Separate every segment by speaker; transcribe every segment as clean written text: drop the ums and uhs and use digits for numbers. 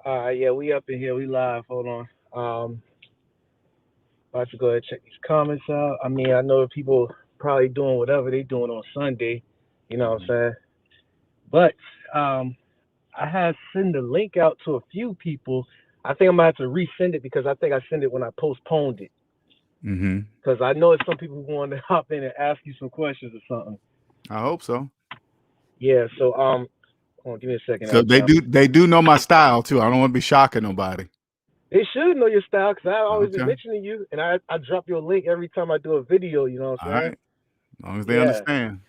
Speaker 1: Yeah, we up in here. We live. Hold on. About to go ahead and check these comments out. I mean, I know people probably doing whatever they doing on Sunday. You know what I'm
Speaker 2: Mhm.
Speaker 1: saying? But I had send the link out to a few people. I think I'm gonna have to resend it because I think I sent it when I postponed it.
Speaker 2: Mhm.
Speaker 1: Because I know it's some people who want to hop in and ask you some questions or something.
Speaker 2: I hope so.
Speaker 1: Yeah. So hold on, give me a second,
Speaker 2: So they
Speaker 1: LJ.
Speaker 2: do know my style too. I don't want to be shocking nobody.
Speaker 1: They should know your style because I've always been
Speaker 2: Okay.
Speaker 1: mentioning you, and I drop your link every time I do a video. You know what
Speaker 2: All
Speaker 1: I'm saying?
Speaker 2: right. As long as they
Speaker 1: Yeah.
Speaker 2: understand.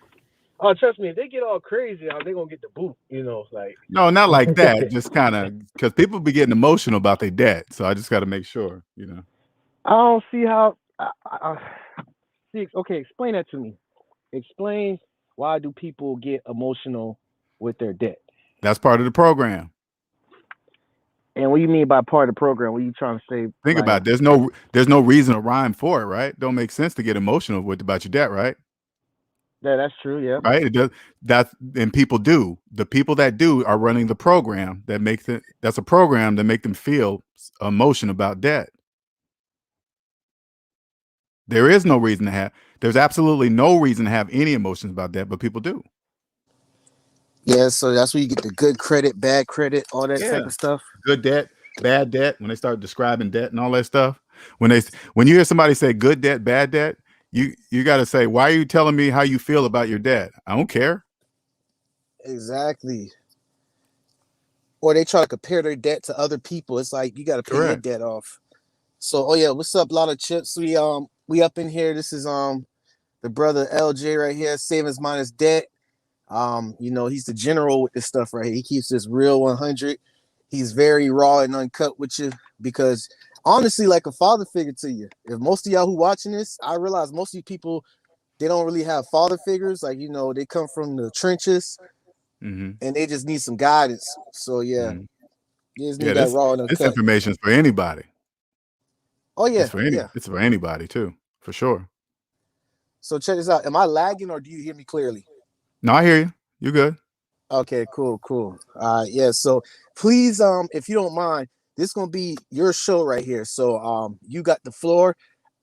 Speaker 1: Oh, trust me, if they get all crazy, they gonna get the boot. You know, like
Speaker 2: No, not like that. Just kind of because people be getting emotional about their debt. So I just got to make sure, you know.
Speaker 1: I don't see how. See, okay, explain that to me. Explain why do people get emotional with their debt?
Speaker 2: That's part of the program.
Speaker 1: And what do you mean by part of the program? What are you trying to say?
Speaker 2: Think about
Speaker 1: Like,
Speaker 2: it. There's no reason to rhyme for it, right? Don't make sense to get emotional with about your debt, right?
Speaker 1: yeah, that's true. Yeah.
Speaker 2: Right? It does. That's and people do. The people that do are running the program that makes it. That's a program that make them feel emotion about debt. There is no reason to have. There's absolutely no reason to have any emotions about that, but people do.
Speaker 3: Yeah, so that's where you get the good credit, bad credit, all that
Speaker 2: Yeah,
Speaker 3: type of stuff.
Speaker 2: good debt, bad debt. When they start describing debt and all that stuff, when you hear somebody say good debt, bad debt, you got to say, why are you telling me how you feel about your debt? I don't care.
Speaker 3: Exactly. Or they try to compare their debt to other people. It's like you got to pay your
Speaker 2: Correct.
Speaker 3: debt off. So, oh yeah, what's up, lot of chips? We up in here. This is the brother LJ right here, savings minus debt. He's the general with this stuff right here. He keeps this real 100. He's very raw and uncut with you because honestly, like a father figure to you. If most of y'all who watching this, I realize most of you people they don't really have father figures. Like they come from the trenches
Speaker 2: Mm-hmm.
Speaker 3: and they just need some guidance. So yeah,
Speaker 2: Mm-hmm.
Speaker 3: you just
Speaker 2: Yeah,
Speaker 3: need that
Speaker 2: this
Speaker 3: raw and
Speaker 2: this
Speaker 3: uncut.
Speaker 2: information is for anybody.
Speaker 3: Oh yeah, yeah.
Speaker 2: It's for anybody too, for sure.
Speaker 3: So check this out. Am I lagging or do you hear me clearly?
Speaker 2: No, I hear you. You're good.
Speaker 3: Okay, cool, cool. Yeah. So please, if you don't mind, this is gonna be your show right here. So you got the floor.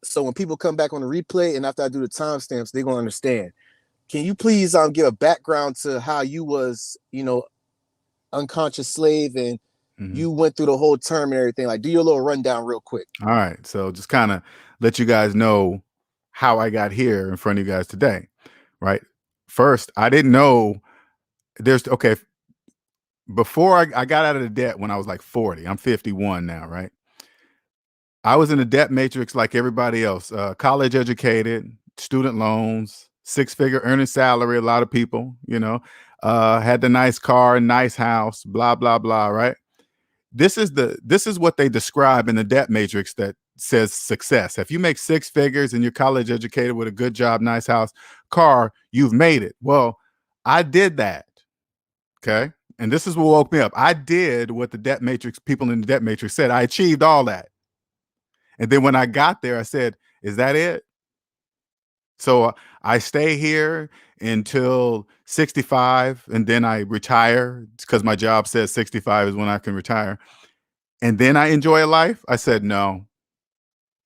Speaker 3: So when people come back on the replay and after I do the timestamps, they're gonna understand. Can you please give a background to how you was, unconscious slave and
Speaker 2: Mm-hmm.
Speaker 3: you went through the whole term and everything? Like do your little rundown real quick.
Speaker 2: All right. So just kind of let you guys know how I got here in front of you guys today. Right. First, I didn't know there's okay. Before I got out of the debt when I was like 40, I'm 51 now, right? I was in the debt matrix like everybody else, college educated, student loans, six-figure earning salary, a lot of people, had the nice car, nice house, blah, blah, blah, right? This is what they describe in the debt matrix that says success. If you make six figures and you're college educated with a good job, nice house, car, you've made it. Well, I did that. Okay. And this is what woke me up. I did what the debt matrix people in the debt matrix said. I achieved all that. And then when I got there, I said, is that it? So I stay here until 65 and then I retire because my job says 65 is when I can retire. And then I enjoy a life. I said, no,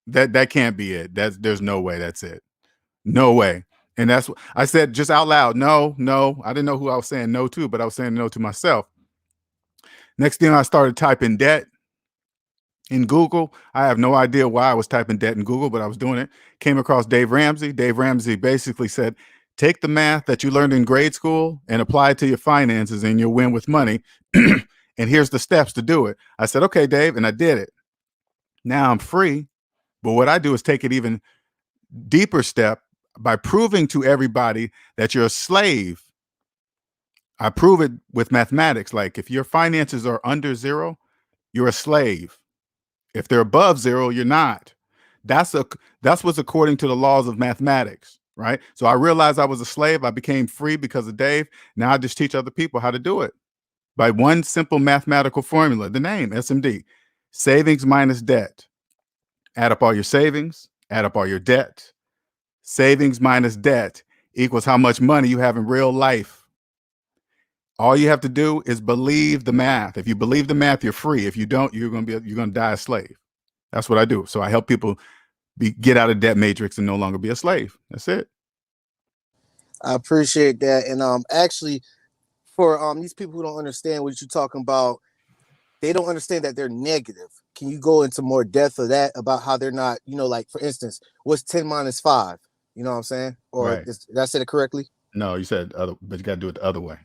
Speaker 2: that can't be it. There's no way that's it. No way. And that's what I said just out loud. No, no. I didn't know who I was saying no to, but I was saying no to myself. Next thing I started typing debt in Google. I have no idea why I was typing debt in Google, but I was doing it. Came across Dave Ramsey. Dave Ramsey basically said, take the math that you learned in grade school and apply it to your finances and you'll win with money. And here's the steps to do it. I said, okay, Dave. And I did it. Now I'm free. But what I do is take it even deeper step by proving to everybody that you're a slave. I prove it with mathematics. Like if your finances are under zero, you're a slave. If they're above zero, you're not. That's what's according to the laws of mathematics, right? So I realized I was a slave. I became free because of Dave. Now I just teach other people how to do it by one simple mathematical formula. The name SMD, savings minus debt. Add up all your savings, add up all your debt. Savings minus debt equals how much money you have in real life. All you have to do is believe the math. If you believe the math, you're free. If you don't, you're gonna die a slave. That's what I do. So I help people get out of debt matrix and no longer be a slave. That's it.
Speaker 3: I appreciate that. And actually, for these people who don't understand what you're talking about, they don't understand that they're negative. Can you go into more depth of that about how they're not, like for instance, what's 10 minus 5? You know what I'm saying? Or
Speaker 2: Right.
Speaker 3: did I say it correctly?
Speaker 2: No, you said other, but you got to do it the other way.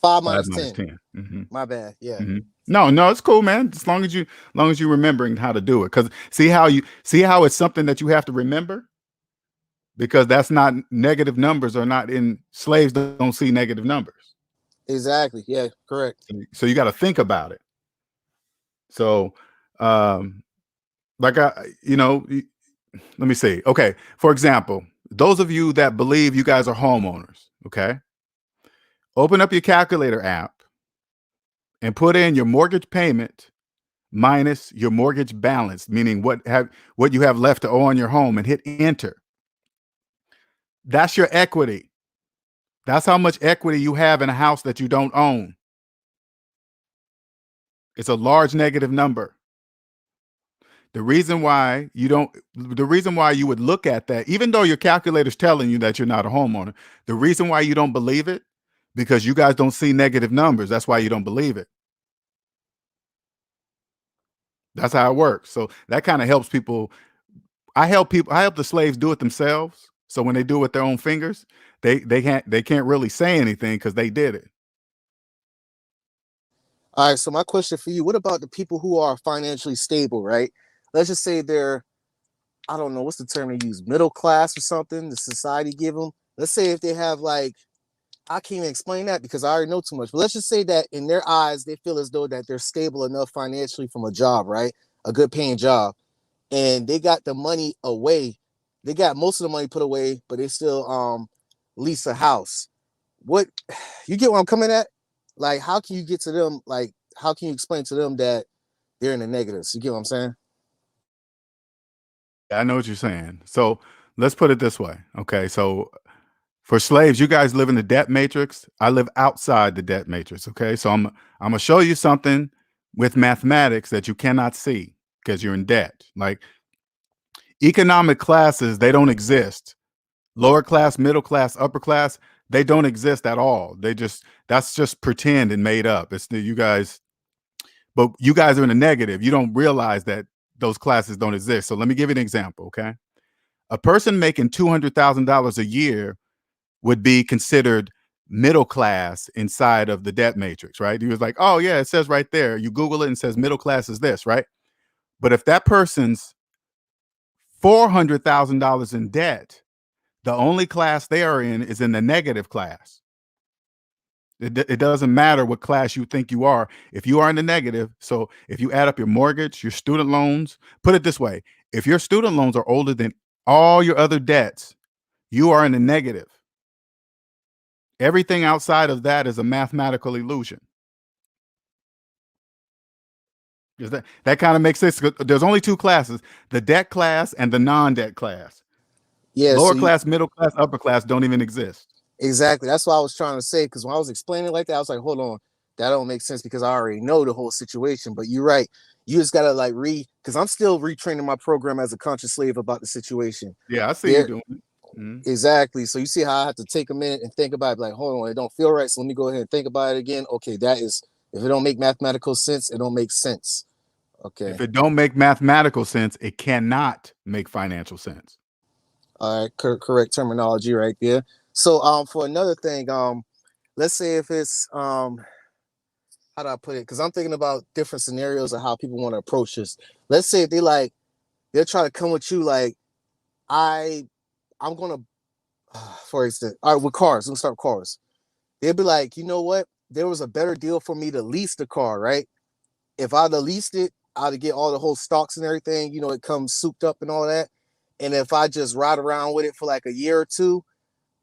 Speaker 3: 5
Speaker 2: 5
Speaker 3: minus
Speaker 2: minus
Speaker 3: 10.
Speaker 2: 10. Mm-hmm.
Speaker 3: My bad. Yeah.
Speaker 2: Mm-hmm. No, it's cool, man. As long as you're remembering how to do it. Because see how it's something that you have to remember? Because that's not negative numbers are not in slaves don't see negative numbers.
Speaker 3: Exactly. Yeah, correct.
Speaker 2: So you got to think about it. So, like let me see. Okay, for example, those of you that believe you guys are homeowners, okay, open up your calculator app and put in your mortgage payment minus your mortgage balance, meaning what you have left to owe on your home, and hit enter. That's your equity. That's how much equity you have in a house that you don't own. It's a large negative number. The reason why you would look at that, even though your calculator's telling you that you're not a homeowner, the reason why you don't believe it, because you guys don't see negative numbers. That's why you don't believe it. That's how it works. So that kind of helps people. I help the slaves do it themselves. So when they do it with their own fingers, they can't really say anything because they did it.
Speaker 3: All right. So my question for you: what about the people who are financially stable? Right. Let's just say they're, I don't know what's the term they use, middle class or something. The society give them. Let's say if they have like, I can't even explain that because I already know too much. But let's just say that in their eyes, they feel as though that they're stable enough financially from a job, right? A good paying job, and they got the money away. They got most of the money put away, but they still lease a house. What, you get what I'm coming at? Like, how can you get to them? Like, how can you explain to them that they're in the negatives? You get what I'm saying?
Speaker 2: I know what you're saying. So let's put it this way. Okay. So for slaves, you guys live in the debt matrix. I live outside the debt matrix. Okay. So I'm gonna show you something with mathematics that you cannot see because you're in debt. Like economic classes, they don't exist. Lower class, middle class, upper class, they don't exist at all. That's just pretend and made up. It's you guys, but you guys are in a negative. You don't realize that those classes don't exist. So let me give you an example. Okay. A person making $200,000 a year would be considered middle class inside of the debt matrix, right? He was like, oh yeah, it says right there. You Google it and it says middle class is this, right? But if that person's $400,000 in debt, the only class they are in is in the negative class. It doesn't matter what class you think you are. If you are in the negative, so if you add up your mortgage, your student loans, put it this way, if your student loans are older than all your other debts, you are in the negative. Everything outside of that is a mathematical illusion. Does that kind of makes sense? There's only two classes, the debt class and the non-debt class.
Speaker 3: Yeah.
Speaker 2: Lower class, middle class, upper class don't even exist.
Speaker 3: Exactly. That's what I was trying to say. Because when I was explaining like that, I was like, hold on, that don't make sense because I already know the whole situation. But you're right. You just gotta like because I'm still retraining my program as a conscious slave about the situation.
Speaker 2: Yeah, I see you
Speaker 3: There,
Speaker 2: doing it. Mm-hmm.
Speaker 3: exactly. So you see how I have to take a minute and think about it. Like, hold on, it don't feel right. So let me go ahead and think about it again. Okay, that is, if it don't make mathematical sense, it don't make sense. Okay.
Speaker 2: If it don't make mathematical sense, it cannot make financial sense.
Speaker 3: All right. Correct terminology right there. So for another thing, let's say if it's how do I put it? Because I'm thinking about different scenarios of how people want to approach this. Let's say if they're trying to come with you like, I'm gonna, for instance, all right, with cars, let's start with cars. They'd be like, you know what? There was a better deal for me to lease the car, right? If I'd have leased it, I'd get all the whole stocks and everything. It comes souped up and all that. And if I just ride around with it for like a year or two,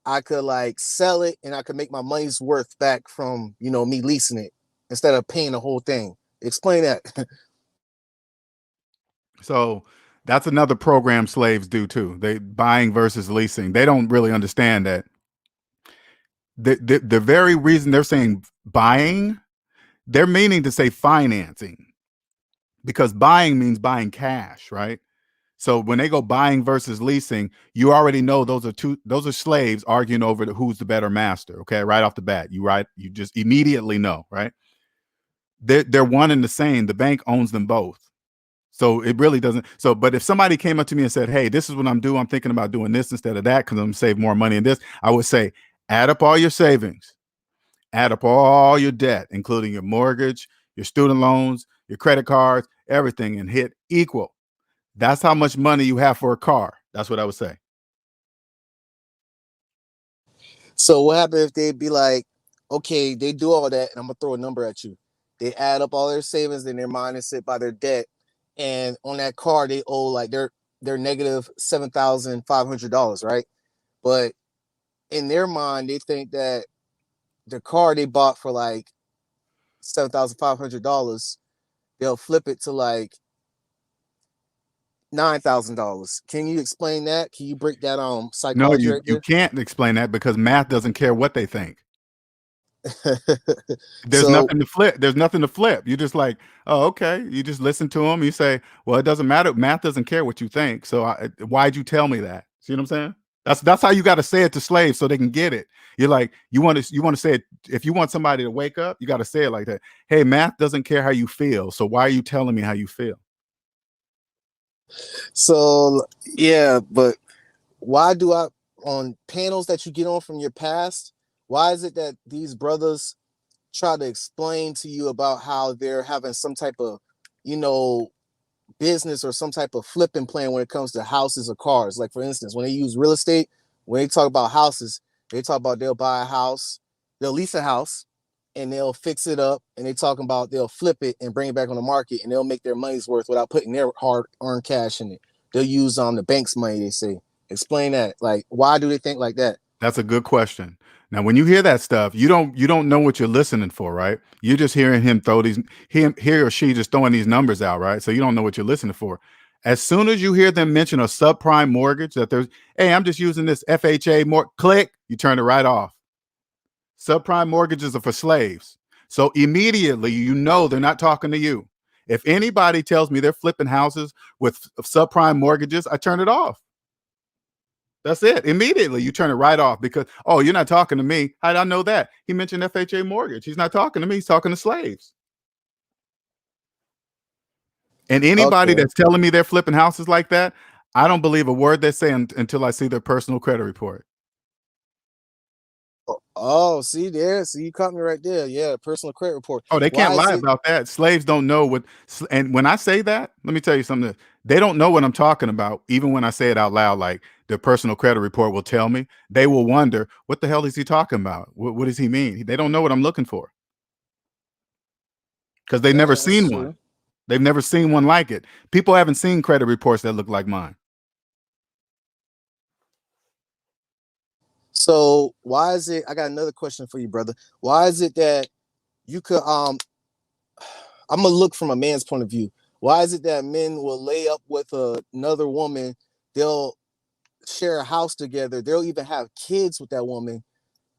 Speaker 3: I could like sell it and I could make my money's worth back from, me leasing it instead of paying the whole thing. Explain that.
Speaker 2: So that's another program slaves do too. They buying versus leasing. They don't really understand that The very reason they're saying buying, they're meaning to say financing, because buying means buying cash, right? So when they go buying versus leasing, you already know those are slaves arguing over who's the better master. Okay, right off the bat, you just immediately know, right? They're one and the same. The bank owns them both. So it really doesn't. So, but if somebody came up to me and said, "Hey, this is what I'm doing. I'm thinking about doing this instead of that because I'm gonna save more money in this," I would say, add up all your savings, add up all your debt, including your mortgage, your student loans, your credit cards, everything, and hit equal. That's how much money you have for a car. That's what I would say.
Speaker 3: So what happened if they'd be like, okay, they do all that, and I'm gonna throw a number at you. They add up all their savings and they're minus it by their debt, and on that car they owe like they're negative $7,500, right? But in their mind, they think that the car they bought for like $7,500, they'll flip it to like $9,000. Can you explain that? Can you break that
Speaker 2: No,
Speaker 3: psychology right
Speaker 2: you
Speaker 3: there?
Speaker 2: can't explain that because math doesn't care what they think. There's
Speaker 3: So
Speaker 2: nothing to flip. There's nothing to flip. You're just like, oh, okay. You just listen to them. You say, well, it doesn't matter. Math doesn't care what you think. So why'd you tell me that? See what I'm saying? That's how you got to say it to slaves so they can get it. You're like, you want to say it. If you want somebody to wake up, you got to say it like that. Hey, math doesn't care how you feel. So why are you telling me how you feel?
Speaker 3: so yeah, but why do I on panels that you get on from your past, why is it that these brothers try to explain to you about how they're having some type of, you know, business or some type of flipping plan when it comes to houses or cars? Like for instance, when they use real estate, when they talk about houses, they talk about they'll buy a house, they'll lease a house, and they'll fix it up, and they talking about they'll flip it and bring it back on the market, and they'll make their money's worth without putting their hard-earned cash in it. They'll use the bank's money. They say, explain that. Like, why do they think like that?
Speaker 2: That's a good question. Now, when you hear that stuff, you don't know what you're listening for, right? You're just hearing him throw these he or she just throwing these numbers out, right? So you don't know what you're listening for. As soon as you hear them mention a subprime mortgage, that there's, hey, I'm just using this FHA more, click, you turn it right off. Subprime mortgages are for slaves. So immediately you know they're not talking to you. If anybody tells me they're flipping houses with subprime mortgages, I turn it off. That's it. Immediately, you turn it right off because, oh, you're not talking to me. How did I know that? He mentioned FHA mortgage. He's not talking to me. He's talking to slaves. And anybody
Speaker 3: Okay.
Speaker 2: that's telling me they're flipping houses like that, I don't believe a word they say until I see their personal credit report.
Speaker 3: Oh, see there. See, you caught me right there. Yeah, personal credit report.
Speaker 2: Oh, they can't
Speaker 3: Why is
Speaker 2: lie
Speaker 3: it
Speaker 2: about that. Slaves don't know what, and when I say that, let me tell you something. They don't know what I'm talking about. Even when I say it out loud, like their personal credit report will tell me, they will wonder, what the hell is he talking about? What does he mean? They don't know what I'm looking for because they've never
Speaker 3: that's
Speaker 2: seen one.
Speaker 3: true.
Speaker 2: They've never seen one like it. People haven't seen credit reports that look like mine.
Speaker 3: So why is it? I got another question for you, brother. Why is it that you could I'm gonna look from a man's point of view. Why is it that men will lay up with another woman? They'll share a house together. They'll even have kids with that woman,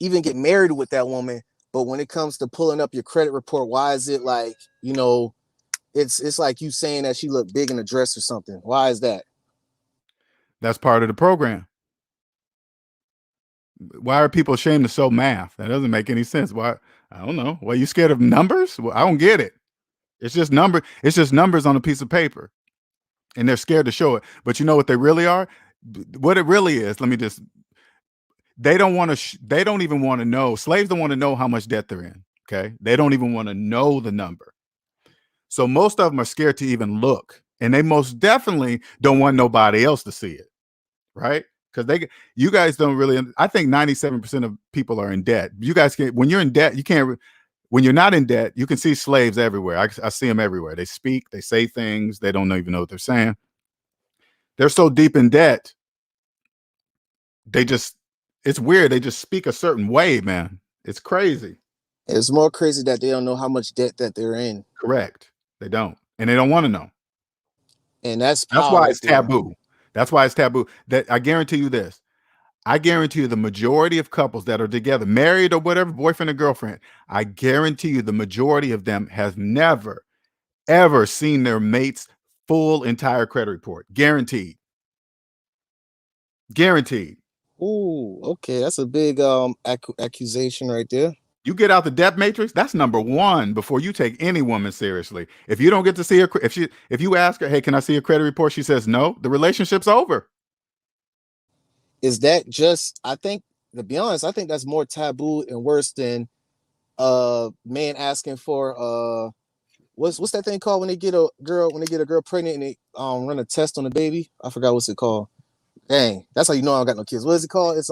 Speaker 3: even get married with that woman. But when it comes to pulling up your credit report, why is it like, it's like you saying that she looked big in a dress or something? Why is that?
Speaker 2: That's part of the program. Why are people ashamed to show math? That doesn't make any sense. Why? I don't know. Why are you scared of numbers? Well, I don't get it. It's just number. It's just numbers on a piece of paper, and they're scared to show it. But you know what they really are? What it really is. Let me just. They don't want to. They don't even want to know. Slaves don't want to know how much debt they're in. Okay. They don't even want to know the number. So most of them are scared to even look, and they most definitely don't want nobody else to see it. Right? Because you guys don't really. I think 97% of people are in debt. You guys can, when you're in debt, you can't. When you're not in debt, you can see slaves everywhere. I see them everywhere. They speak, they say things, they don't even know what they're saying. They're so deep in debt, they just. It's weird. They just speak a certain way, man. It's crazy.
Speaker 3: It's more crazy that they don't know how much debt that they're in,
Speaker 2: Correct. They don't, and they don't want to know.
Speaker 3: and that's
Speaker 2: That's
Speaker 3: power
Speaker 2: why
Speaker 3: right
Speaker 2: it's
Speaker 3: there.
Speaker 2: taboo. That's why it's taboo. That I guarantee you this. I guarantee you the majority of couples that are together, married or whatever, boyfriend or girlfriend, I guarantee you the majority of them has never, ever seen their mate's full entire credit report. Guaranteed. Guaranteed.
Speaker 3: Ooh, okay, that's a big accusation right there.
Speaker 2: You get out the debt matrix, that's number one before you take any woman seriously. If you don't get to see her, if you ask her, hey, can I see a credit report? She says no, the relationship's over.
Speaker 3: Is that just, I think, to be honest, I think that's more taboo and worse than man asking for what's that thing called when they get a girl pregnant and they run a test on the baby? I forgot what's it called. Dang, that's how you know I don't got no kids. What is it called? It's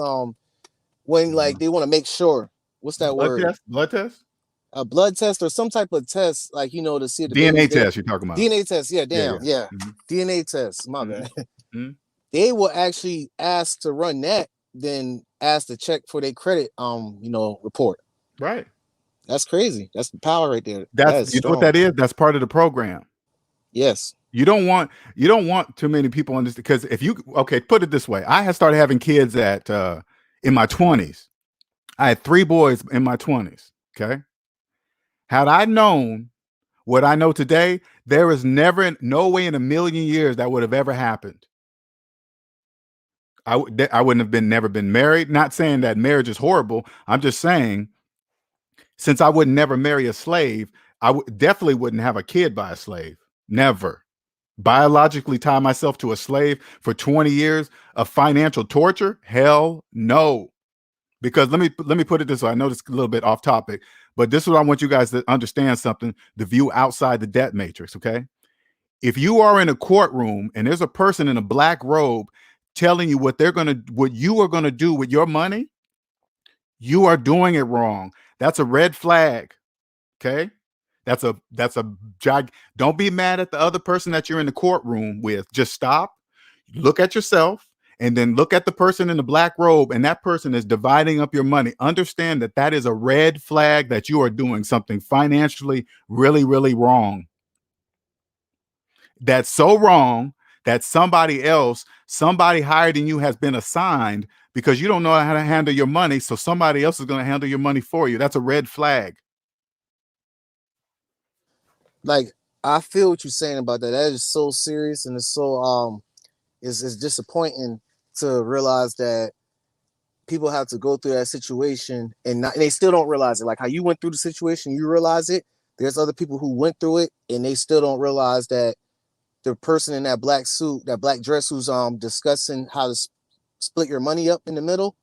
Speaker 3: when like they want to make sure. What's that
Speaker 2: Blood
Speaker 3: word?
Speaker 2: test? Blood test?
Speaker 3: A blood test or some type of test, like to see if the
Speaker 2: DNA
Speaker 3: baby's
Speaker 2: test you're talking about.
Speaker 3: DNA test, yeah, damn, yeah.
Speaker 2: Mhm.
Speaker 3: DNA test, my bad.
Speaker 2: Mhm.
Speaker 3: They will actually ask to run that, then ask to check for their credit report.
Speaker 2: Right.
Speaker 3: That's crazy. That's the power right there. That
Speaker 2: That's
Speaker 3: is
Speaker 2: you know what
Speaker 3: strong.
Speaker 2: that is? That's part of the program.
Speaker 3: Yes.
Speaker 2: You don't want too many people on this, because if you put it this way, I had started having kids at in my 20s. I had 3 boys in my 20s. Okay. Had I known what I know today, there is no way in a million years that would have ever happened. I wouldn't have never been married. Not saying that marriage is horrible. I'm just saying, since I would never marry a slave, definitely wouldn't have a kid by a slave. Never. Biologically tie myself to a slave for 20 years of financial torture? Hell no. Because let me put it this way. I know this is a little bit off topic, but this is what I want you guys to understand something, the view outside the debt matrix, okay? If you are in a courtroom and there's a person in a black robe telling you what you are gonna do with your money, you are doing it wrong. That's a red flag. Okay. That's a don't be mad at the other person that you're in the courtroom with. Just stop, look at yourself, and then look at the person in the black robe, and that person is dividing up your money. Understand that that is a red flag that you are doing something financially really, really wrong. That's so wrong that somebody higher than you has been assigned because you don't know how to handle your money. So somebody else is going to handle your money for you. That's a red flag.
Speaker 3: Like, I feel what you're saying about that. That is so serious, and it's so it's disappointing to realize that people have to go through that situation and they still don't realize it. Like how you went through the situation, you realize it. There's other people who went through it and they still don't realize that the person in that black suit, that black dress, who's discussing how to split your money up in the middle.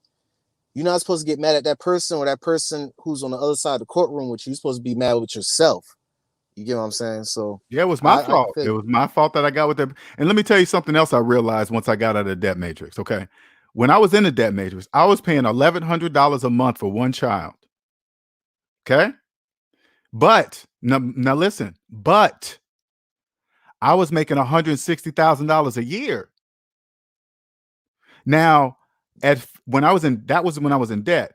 Speaker 3: You're not supposed to get mad at that person or that person who's on the other side of the courtroom with you. You're supposed to be mad with yourself. You get what I'm saying? So
Speaker 2: yeah, it was my fault. It was my fault that I got with them. And let me tell you something else I realized once I got out of the debt matrix. Okay. When I was in the debt matrix, I was paying $1,100 a month for one child. Okay. But now listen, but I was making $160,000 a year. Now, when I was in debt.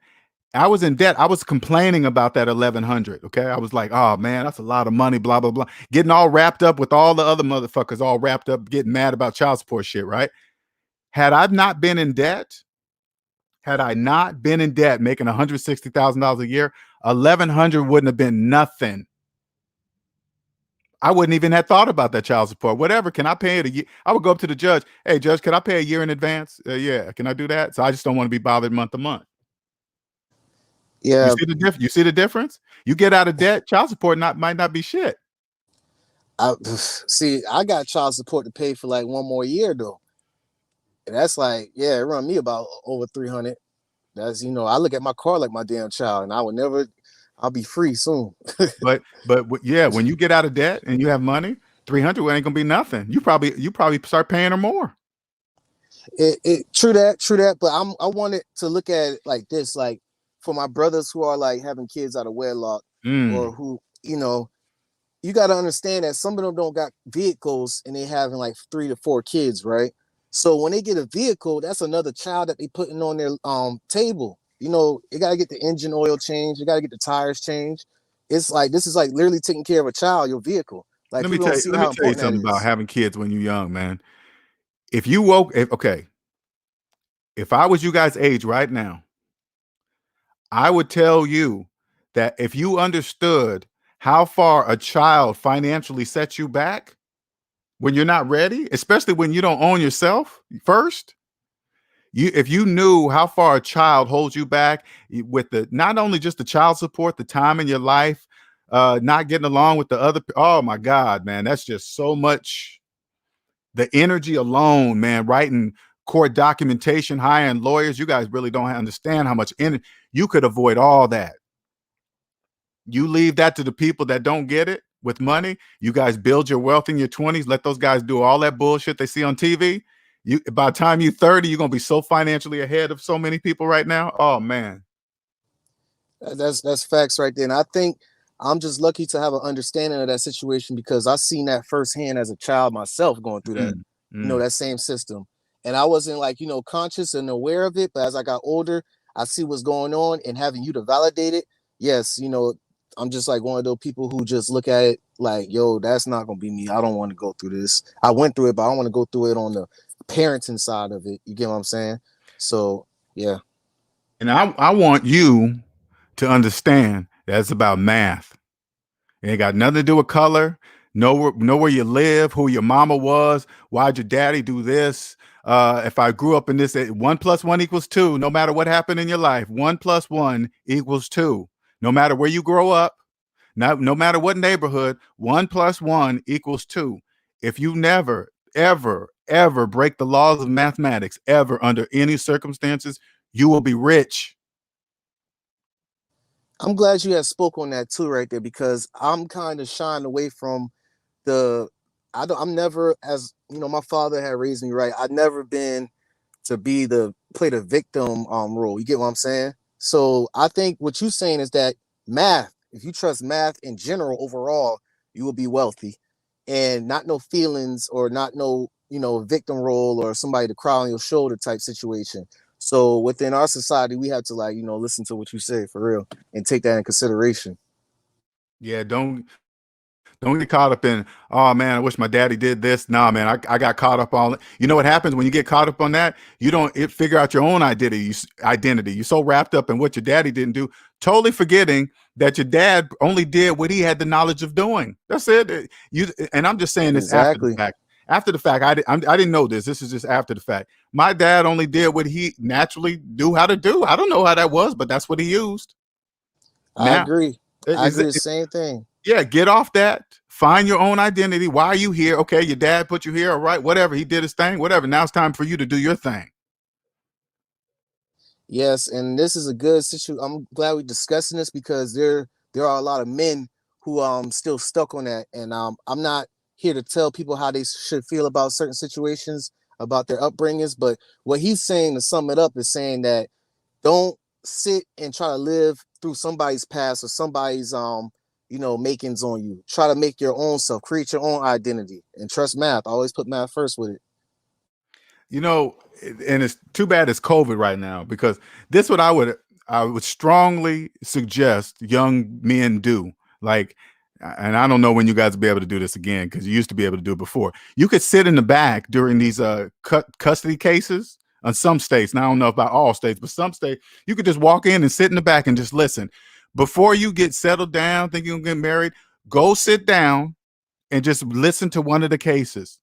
Speaker 2: I was in debt. I was complaining about that 1,100. Okay. I was like, oh man, that's a lot of money, blah, blah, blah. Getting all wrapped up with all the other motherfuckers, all wrapped up, getting mad about child support shit, right? Had I not been in debt, making $160,000 a year, 1,100 wouldn't have been nothing. I wouldn't even have thought about that child support. Whatever, can I pay it a year? I would go up to the judge. Hey, judge, can I pay a year in advance? Yeah, can I do that? So I just don't want to be bothered month to month.
Speaker 3: Yeah.
Speaker 2: You see the difference? You get out of debt, child support might not be shit.
Speaker 3: I got child support to pay for like one more year though. And that's like, yeah, it run me about over 300. That's, I look at my car like my damn child, and I'll be free soon.
Speaker 2: but yeah, when you get out of debt and you have money, 300 ain't gonna be nothing. You probably start paying her more.
Speaker 3: True that. But I wanted to look at it like this, like for my brothers who are like having kids out of wedlock, or who, you got to understand that some of them don't got vehicles and they having like 3 to 4 kids, right? So when they get a vehicle, that's another child that they putting on their table. You got to get the engine oil changed. You got to get the tires changed. It's like, this is like literally taking care of a child, your vehicle. Like,
Speaker 2: Let me tell you something about having kids when you're young, man. If you if I was you guys' age right now, I would tell you that if you understood how far a child financially sets you back when you're not ready, especially when you don't own yourself first, if you knew how far a child holds you back with the not only just the child support, the time in your life, not getting along with the other. Oh my God, man, that's just so much. The energy alone, man, writing court documentation, hiring lawyers. You guys really don't understand how much energy you could avoid all that. You leave that to the people that don't get it with money. You guys build your wealth in your 20s. Let those guys do all that bullshit they see on TV. You by the time you're 30, you're gonna be so financially ahead of so many people right now. Oh man.
Speaker 3: That's facts right there. And I think I'm just lucky to have an understanding of that situation because I seen that firsthand as a child myself going through that,
Speaker 2: Mm.
Speaker 3: that same system. And I wasn't like, conscious and aware of it. But as I got older, I see what's going on and having you to validate it. Yes, I'm just like one of those people who just look at it like, yo, that's not gonna be me. I don't want to go through this. I went through it, but I don't want to go through it on the parenting side of it. You get what I'm saying? So yeah.
Speaker 2: And I want you to understand that it's about math. It ain't got nothing to do with color. Know where you live, who your mama was, why'd your daddy do this. If I grew up in this, 1+1 = 2. No matter what happened in your life, 1+1 = 2. No matter where you grow up, no matter what neighborhood, 1+1 = 2. If you never, ever, ever break the laws of mathematics, ever under any circumstances, you will be rich.
Speaker 3: I'm glad you had spoke on that too, right there, because I'm kind of shying away from the. I'm never, as my father had raised me right. I've never been to play the victim role. You get what I'm saying? So I think what you're saying is that math, if you trust math in general overall, you will be wealthy, and not no feelings or not no victim role or somebody to cry on your shoulder type situation. So within our society, we have to listen to what you say for real and take that in consideration.
Speaker 2: Yeah, don't get caught up in, oh man, I wish my daddy did this. Nah, man, I got caught up on it. You know what happens when you get caught up on that? You don't figure out your own identity. You're so wrapped up in what your daddy didn't do, totally forgetting that your dad only did what he had the knowledge of doing. That's it. And I'm just saying this after the
Speaker 3: Exactly.
Speaker 2: fact. After the fact, I didn't know this. This is just after the fact. My dad only did what he naturally knew how to do. I don't know how that was, but that's what he used.
Speaker 3: I
Speaker 2: Now,
Speaker 3: agree. I
Speaker 2: is
Speaker 3: agree.
Speaker 2: it?
Speaker 3: The same thing.
Speaker 2: Yeah, get off that. Find your own identity. Why are you here? Okay, your dad put you here. All right, whatever. He did his thing. Whatever. Now it's time for you to do your thing.
Speaker 3: Yes, and this is a good situation. I'm glad we're discussing this because there are a lot of men who still stuck on that, and I'm not here to tell people how they should feel about certain situations about their upbringings. But what he's saying to sum it up is saying that don't sit and try to live through somebody's past or somebody's makings on you. Try to make your own self, create your own identity, and trust math. I always put math first with it.
Speaker 2: You know, and it's too bad it's COVID right now because this is what I would strongly suggest young men do. Like, and I don't know when you guys will be able to do this again because you used to be able to do it before. You could sit in the back during these custody cases on some states. Now I don't know about all states, but some states you could just walk in and sit in the back and just listen. Before you get settled down, think you're gonna get married, go sit down and just listen to one of the cases.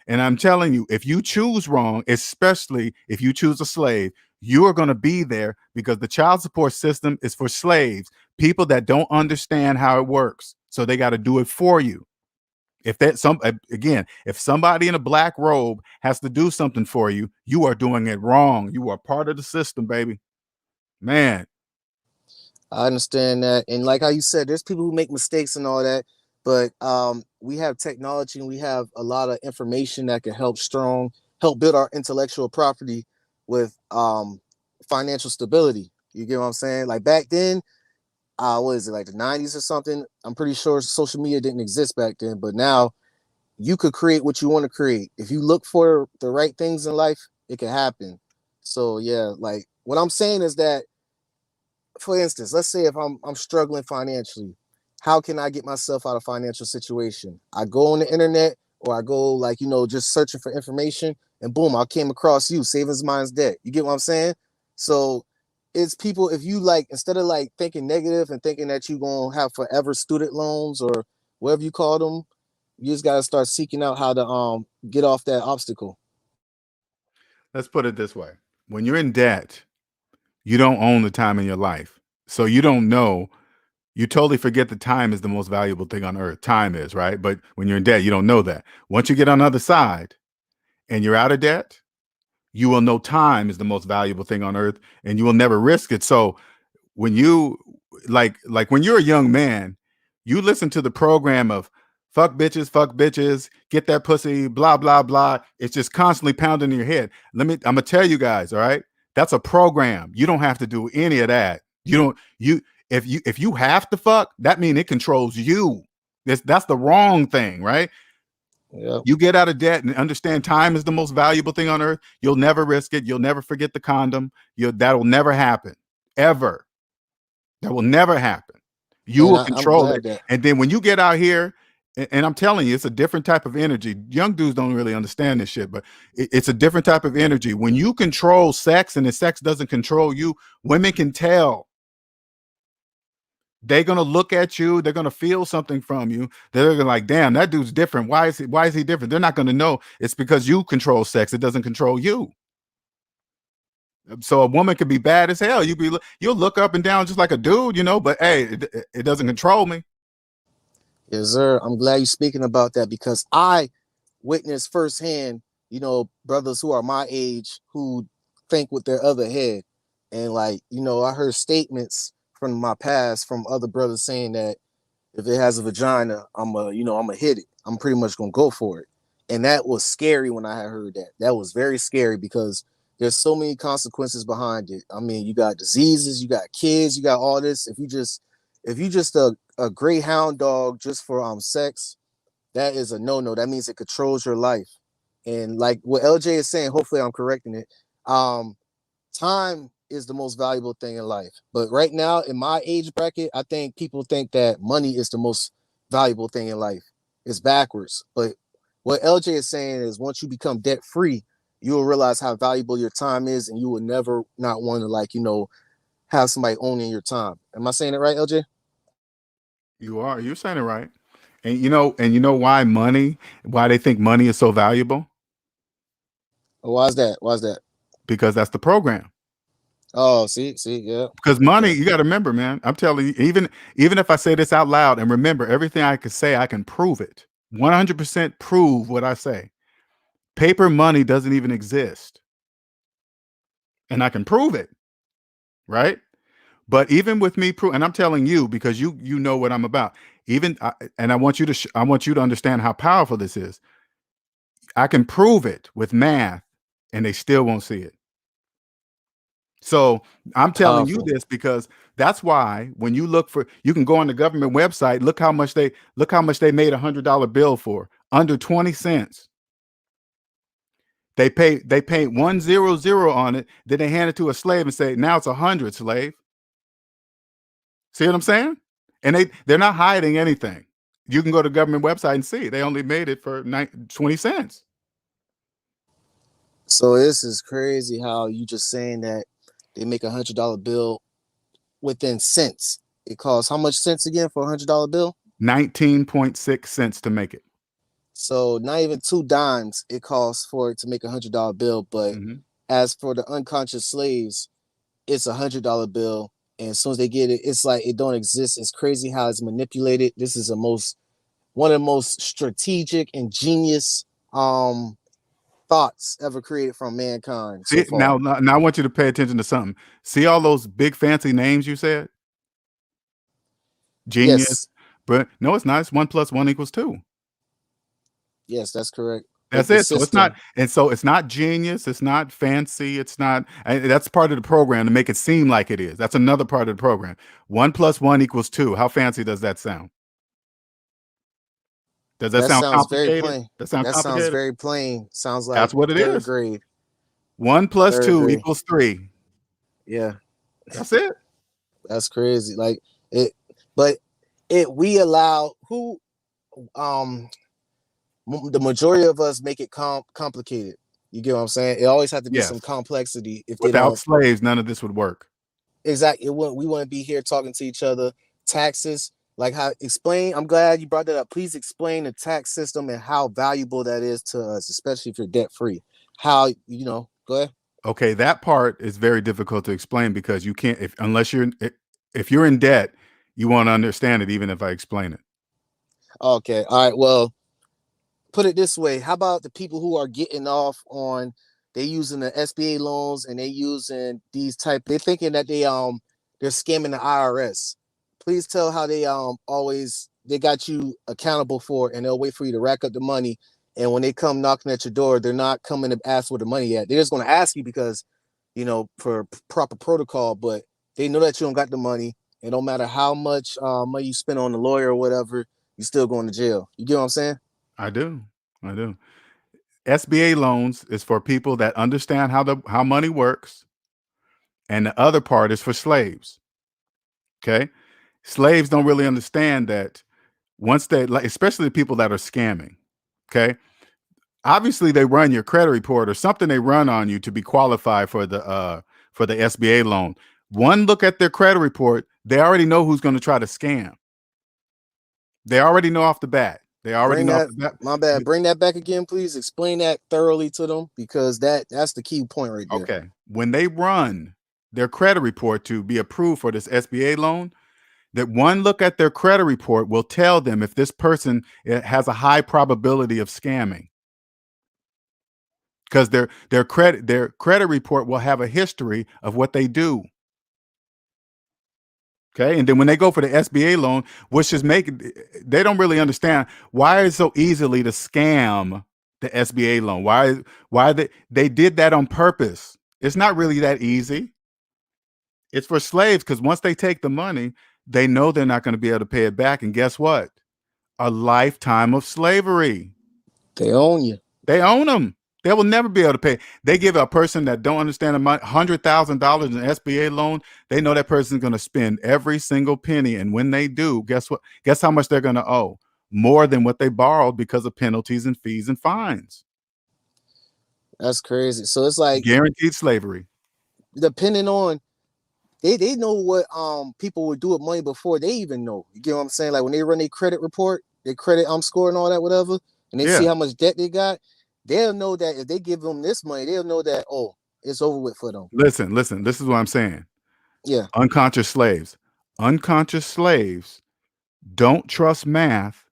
Speaker 2: And I'm telling you, if you choose wrong, especially if you choose a slave, you are going to be there because the child support system is for slaves, people that don't understand how it works. So they got to do it for you. If that again, if somebody in a black robe has to do something for you, you are doing it wrong. You are part of the system, baby. Man,
Speaker 3: I understand that, and like how you said, there's people who make mistakes and all that, but we have technology and we have a lot of information that can help build our intellectual property with financial stability. You get what I'm saying? Like back then, what is it, like the 90s or something? I'm pretty sure social media didn't exist back then, but now you could create what you want to create. If you look for the right things in life, it can happen. So yeah, like what I'm saying is that, for instance, let's say if I'm struggling financially, how can I get myself out of financial situation? I go on the internet, or I go like, just searching for information, and boom, I came across you, Savings Minds Debt. You get what I'm saying? So it's people, if you like, instead of like thinking negative and thinking that you're gonna have forever student loans or whatever you call them, you just gotta start seeking out how to get off that obstacle.
Speaker 2: Let's put it this way. When you're in debt, you don't own the time in your life. So you don't know. You totally forget that time is the most valuable thing on earth. Time is, right? But when you're in debt, you don't know that. Once you get on the other side and you're out of debt, you will know time is the most valuable thing on earth and you will never risk it. So when you like when you're a young man, you listen to the program of fuck bitches, get that pussy, blah blah blah. It's just constantly pounding in your head. I'm gonna tell you guys, all right? That's a program. You don't have to do any of that. You don't you if you have to fuck, that means it controls you. That's the wrong thing, right?
Speaker 3: Yep.
Speaker 2: You get out of debt and understand time is the most valuable thing on earth. You'll never risk it. You'll never forget the condom. That'll never happen. Ever. That will never happen. You
Speaker 3: And
Speaker 2: will
Speaker 3: I'm
Speaker 2: control it.
Speaker 3: glad that.
Speaker 2: And then when you get out here, and I'm telling you, it's a different type of energy. Young dudes don't really understand this shit, but it's a different type of energy. When you control sex and the sex doesn't control you, women can tell. They're gonna look at you. They're gonna feel something from you. They're gonna like, damn, that dude's different. Why is he different? They're not gonna know. It's because you control sex. It doesn't control you. So a woman could be bad as hell. You'll look up and down just like a dude, but hey, it doesn't control me.
Speaker 3: Yes, sir. I'm glad you're speaking about that because I witnessed firsthand, brothers who are my age who think with their other head. And like, I heard statements from my past from other brothers saying that if it has a vagina, I'm a hit it. I'm pretty much gonna go for it. And that was scary when I had heard that. That was very scary because there's so many consequences behind it. I mean, you got diseases, you got kids, you got all this. If you just a greyhound dog just for sex, that is a no-no. That means it controls your life. And like what LJ is saying, hopefully I'm correcting it. Time is the most valuable thing in life. But right now, in my age bracket, I think people think that money is the most valuable thing in life. It's backwards. But what LJ is saying is once you become debt free, you will realize how valuable your time is, and you will never not want to have somebody owning your time. Am I saying it right, LJ?
Speaker 2: You're saying it right. And why they think money is so valuable?
Speaker 3: Why is that? Why is that?
Speaker 2: Because that's the program.
Speaker 3: Oh, see, yeah.
Speaker 2: Because money,
Speaker 3: Okay.
Speaker 2: you got to remember, man. I'm telling you, even if I say this out loud, and remember, everything I can say, I can prove it. 100% prove what I say. Paper money doesn't even exist, and I can prove it, right? But even with me, and I'm telling you because you know what I'm about. And I want you to I want you to understand how powerful this is. I can prove it with math, and they still won't see it. So I'm telling you
Speaker 3: Powerful.
Speaker 2: this because that's why when you can go on the government website, look how much they made $100 bill for, under 20 cents. They paint 100 on it, then they hand it to a slave and say, now it's 100, slave. See what I'm saying? And they're not hiding anything. You can go to the government website and see they only made it for 20 cents.
Speaker 3: So this is crazy how you just saying that they make $100 bill within cents. It costs how much cents again for $100 bill?
Speaker 2: 19.6 cents to make it.
Speaker 3: So not even 2 dimes it costs for it to make $100 bill. But
Speaker 2: Mhm.
Speaker 3: as for the unconscious slaves, it's $100 bill. And as soon as they get it, it's like it don't exist. It's crazy how it's manipulated. This is one of the most strategic and genius thoughts ever created from mankind so
Speaker 2: See, now,
Speaker 3: far.
Speaker 2: now I want you to pay attention to something. See all those big fancy names you said? Genius,
Speaker 3: Yes,
Speaker 2: but no, it's not. It's 1 + 1 = 2.
Speaker 3: yes, that's correct. But
Speaker 2: That's
Speaker 3: the
Speaker 2: it.
Speaker 3: system,
Speaker 2: So it's not genius. It's not fancy. It's not. That's part of the program to make it seem like it is. That's another part of the program. 1 + 1 = 2. How fancy does that sound? Does that
Speaker 3: that
Speaker 2: sound
Speaker 3: sounds very
Speaker 2: complicated?
Speaker 3: plain.
Speaker 2: That sound
Speaker 3: That sounds
Speaker 2: complicated?
Speaker 3: very plain. Sounds like
Speaker 2: That's what it
Speaker 3: third
Speaker 2: is.
Speaker 3: grade.
Speaker 2: 1 + 2 = 3.
Speaker 3: Yeah,
Speaker 2: That's it.
Speaker 3: that's crazy. Like it, but we allow who um The majority of us make it complicated. You get what I'm saying? It always has to be some
Speaker 2: Yes.
Speaker 3: complexity. If they
Speaker 2: Without
Speaker 3: don't
Speaker 2: slaves, none of this would work.
Speaker 3: exactly, we wouldn't be here talking to each other. Taxes, like how explain. I'm glad you brought that up. Please explain the tax system and how valuable that is to us, especially if you're debt free. How Go ahead.
Speaker 2: Okay, that part is very difficult to explain because you can't if you're in debt, you won't understand it even if I explain it.
Speaker 3: Okay, all right. Well, put it this way: how about the people who are getting off on they using the SBA loans and they using these type? They're thinking that they're scamming the IRS. Please tell how they always they got you accountable for, and they'll wait for you to rack up the money. And when they come knocking at your door, they're not coming to ask where the money at. They're just going to ask you because for proper protocol, but they know that you don't got the money. It don't matter how much money you spend on the lawyer or whatever, you're still going to jail. You get what I'm saying?
Speaker 2: I do. I do. SBA loans is for people that understand how money works, and the other part is for slaves. Okay? Slaves don't really understand that once they like, especially the people that are scamming. Okay? Obviously they run your credit report or something they run on you to be qualified for the SBA loan. One look at their credit report, they already know who's going to try to scam. They already know off the bat. They already
Speaker 3: Bring
Speaker 2: know off
Speaker 3: that
Speaker 2: the bat.
Speaker 3: My bad. Bring that back again, please. Explain that thoroughly to them because that's the key point right there.
Speaker 2: Okay. When they run their credit report to be approved for this SBA loan, that one look at their credit report will tell them if this person has a high probability of scamming. Because their credit report will have a history of what they do. Okay, and then when they go for the SBA loan, which is they don't really understand why it's so easily to scam the SBA loan. Why they did that on purpose. It's not really that easy. It's for slaves because once they take the money, they know they're not going to be able to pay it back. And guess what? A lifetime of slavery.
Speaker 3: They own you.
Speaker 2: They own them. They will never be able to pay. They give a person that don't understand $100,000 in an SBA loan. They know that person's going to spend every single penny, and when they do, guess what? Guess how much they're going to owe? More than what they borrowed because of penalties and fees and fines.
Speaker 3: That's crazy. So it's like
Speaker 2: Guaranteed slavery.
Speaker 3: depending on they know what people would do with money before they even know. You get what I'm saying? Like when they run their credit report, their credit score and all that, whatever, and they see
Speaker 2: Yeah.
Speaker 3: how much debt they got, they'll know that if they give them this money, they'll know that it's over with for them.
Speaker 2: Listen. This is what I'm saying.
Speaker 3: Yeah.
Speaker 2: Unconscious slaves. Unconscious slaves don't trust math,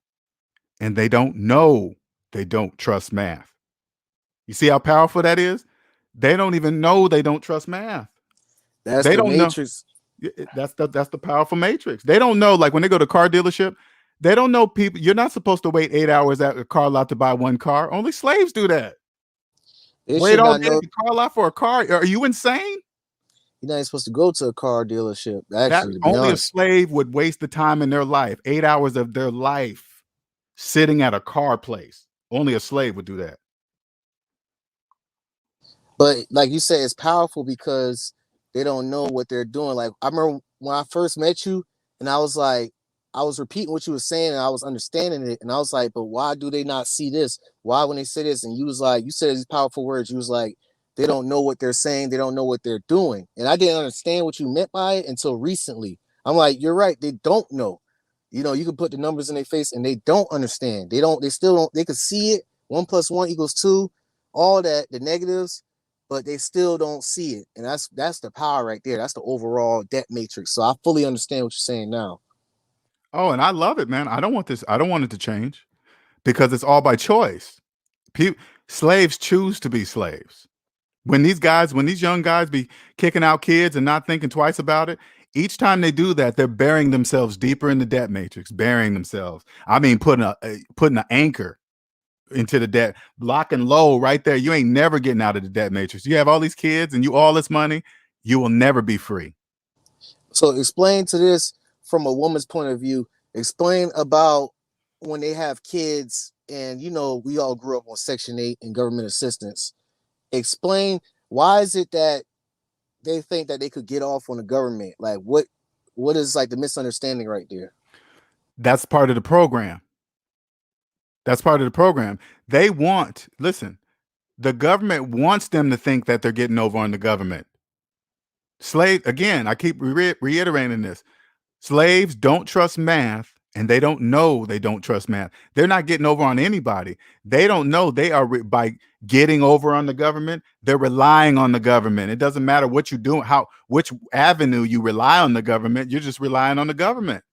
Speaker 2: and they don't know they don't trust math. You see how powerful that is? They don't even know they don't trust math.
Speaker 3: That's
Speaker 2: They
Speaker 3: the
Speaker 2: don't know.
Speaker 3: matrix.
Speaker 2: That's the powerful matrix. They don't know. Like when they go to a car dealership, they don't know people. You're not supposed to wait 8 hours at a car lot to buy one car. Only slaves do that.
Speaker 3: They
Speaker 2: Wait
Speaker 3: should
Speaker 2: all
Speaker 3: not
Speaker 2: day at
Speaker 3: know.
Speaker 2: the car lot for a car. Are you insane?
Speaker 3: You're not even supposed to go to a car dealership,
Speaker 2: That
Speaker 3: actually, to be
Speaker 2: only a
Speaker 3: honest.
Speaker 2: slave would waste the time in their life, 8 hours of their life, sitting at a car place. Only a slave would do that.
Speaker 3: But like you said, it's powerful because they don't know what they're doing. Like I remember when I first met you, and I was like, I was repeating what you were saying, and I was understanding it, and I was like, but why do they not see this? Why when they say this? And you was like, you said these powerful words. You was like, they don't know what they're saying. They don't know what they're doing, and I didn't understand what you meant by it until recently. I'm like, you're right. They don't know. You can put the numbers in their face, and they don't understand. They don't. They still don't. They could see it. 1+1 = 2. All that the negatives, but they still don't see it. And that's the power right there. That's the overall debt matrix. So I fully understand what you're saying now.
Speaker 2: Oh, and I love it, man. I don't want this. I don't want it to change because it's all by choice. Slaves choose to be slaves. When these young guys be kicking out kids and not thinking twice about it, each time they do that, they're burying themselves deeper in the debt matrix, burying themselves. I mean, putting an anchor into the debt, lock and low right there. You ain't never getting out of the debt matrix. You have all these kids and you all this money, you will never be free.
Speaker 3: So explain to this from a woman's point of view. Explain about when they have kids, and we all grew up on Section 8 and government assistance. Explain why is it that they think that they could get off on the government? Like what is like the misunderstanding right there?
Speaker 2: That's part of the program. That's part of the program. They want, listen, the government wants them to think that they're getting over on the government. Slave, again, I keep reiterating this. Slaves don't trust math, and they don't trust math. They're not getting over on anybody. They don't know they are by getting over on the government. They're relying on the government. It doesn't matter what you're doing, which avenue you rely on the government. You're just relying on the government.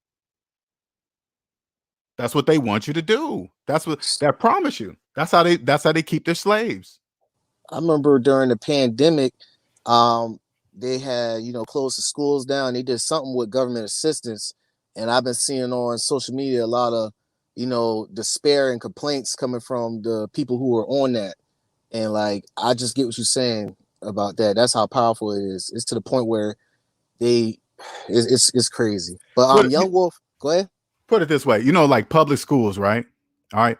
Speaker 2: That's what they want you to do. That's what they promise you. That's how they keep their slaves.
Speaker 3: I remember during the pandemic, they had, closed the schools down. They did something with government assistance, and I've been seeing on social media a lot of, despair and complaints coming from the people who are on that. And like, I just get what you're saying about that. That's how powerful it is. It's to the point where they, it's crazy. But
Speaker 2: Put
Speaker 3: Young Wolf, go ahead.
Speaker 2: put it this way, like public schools, right? All right.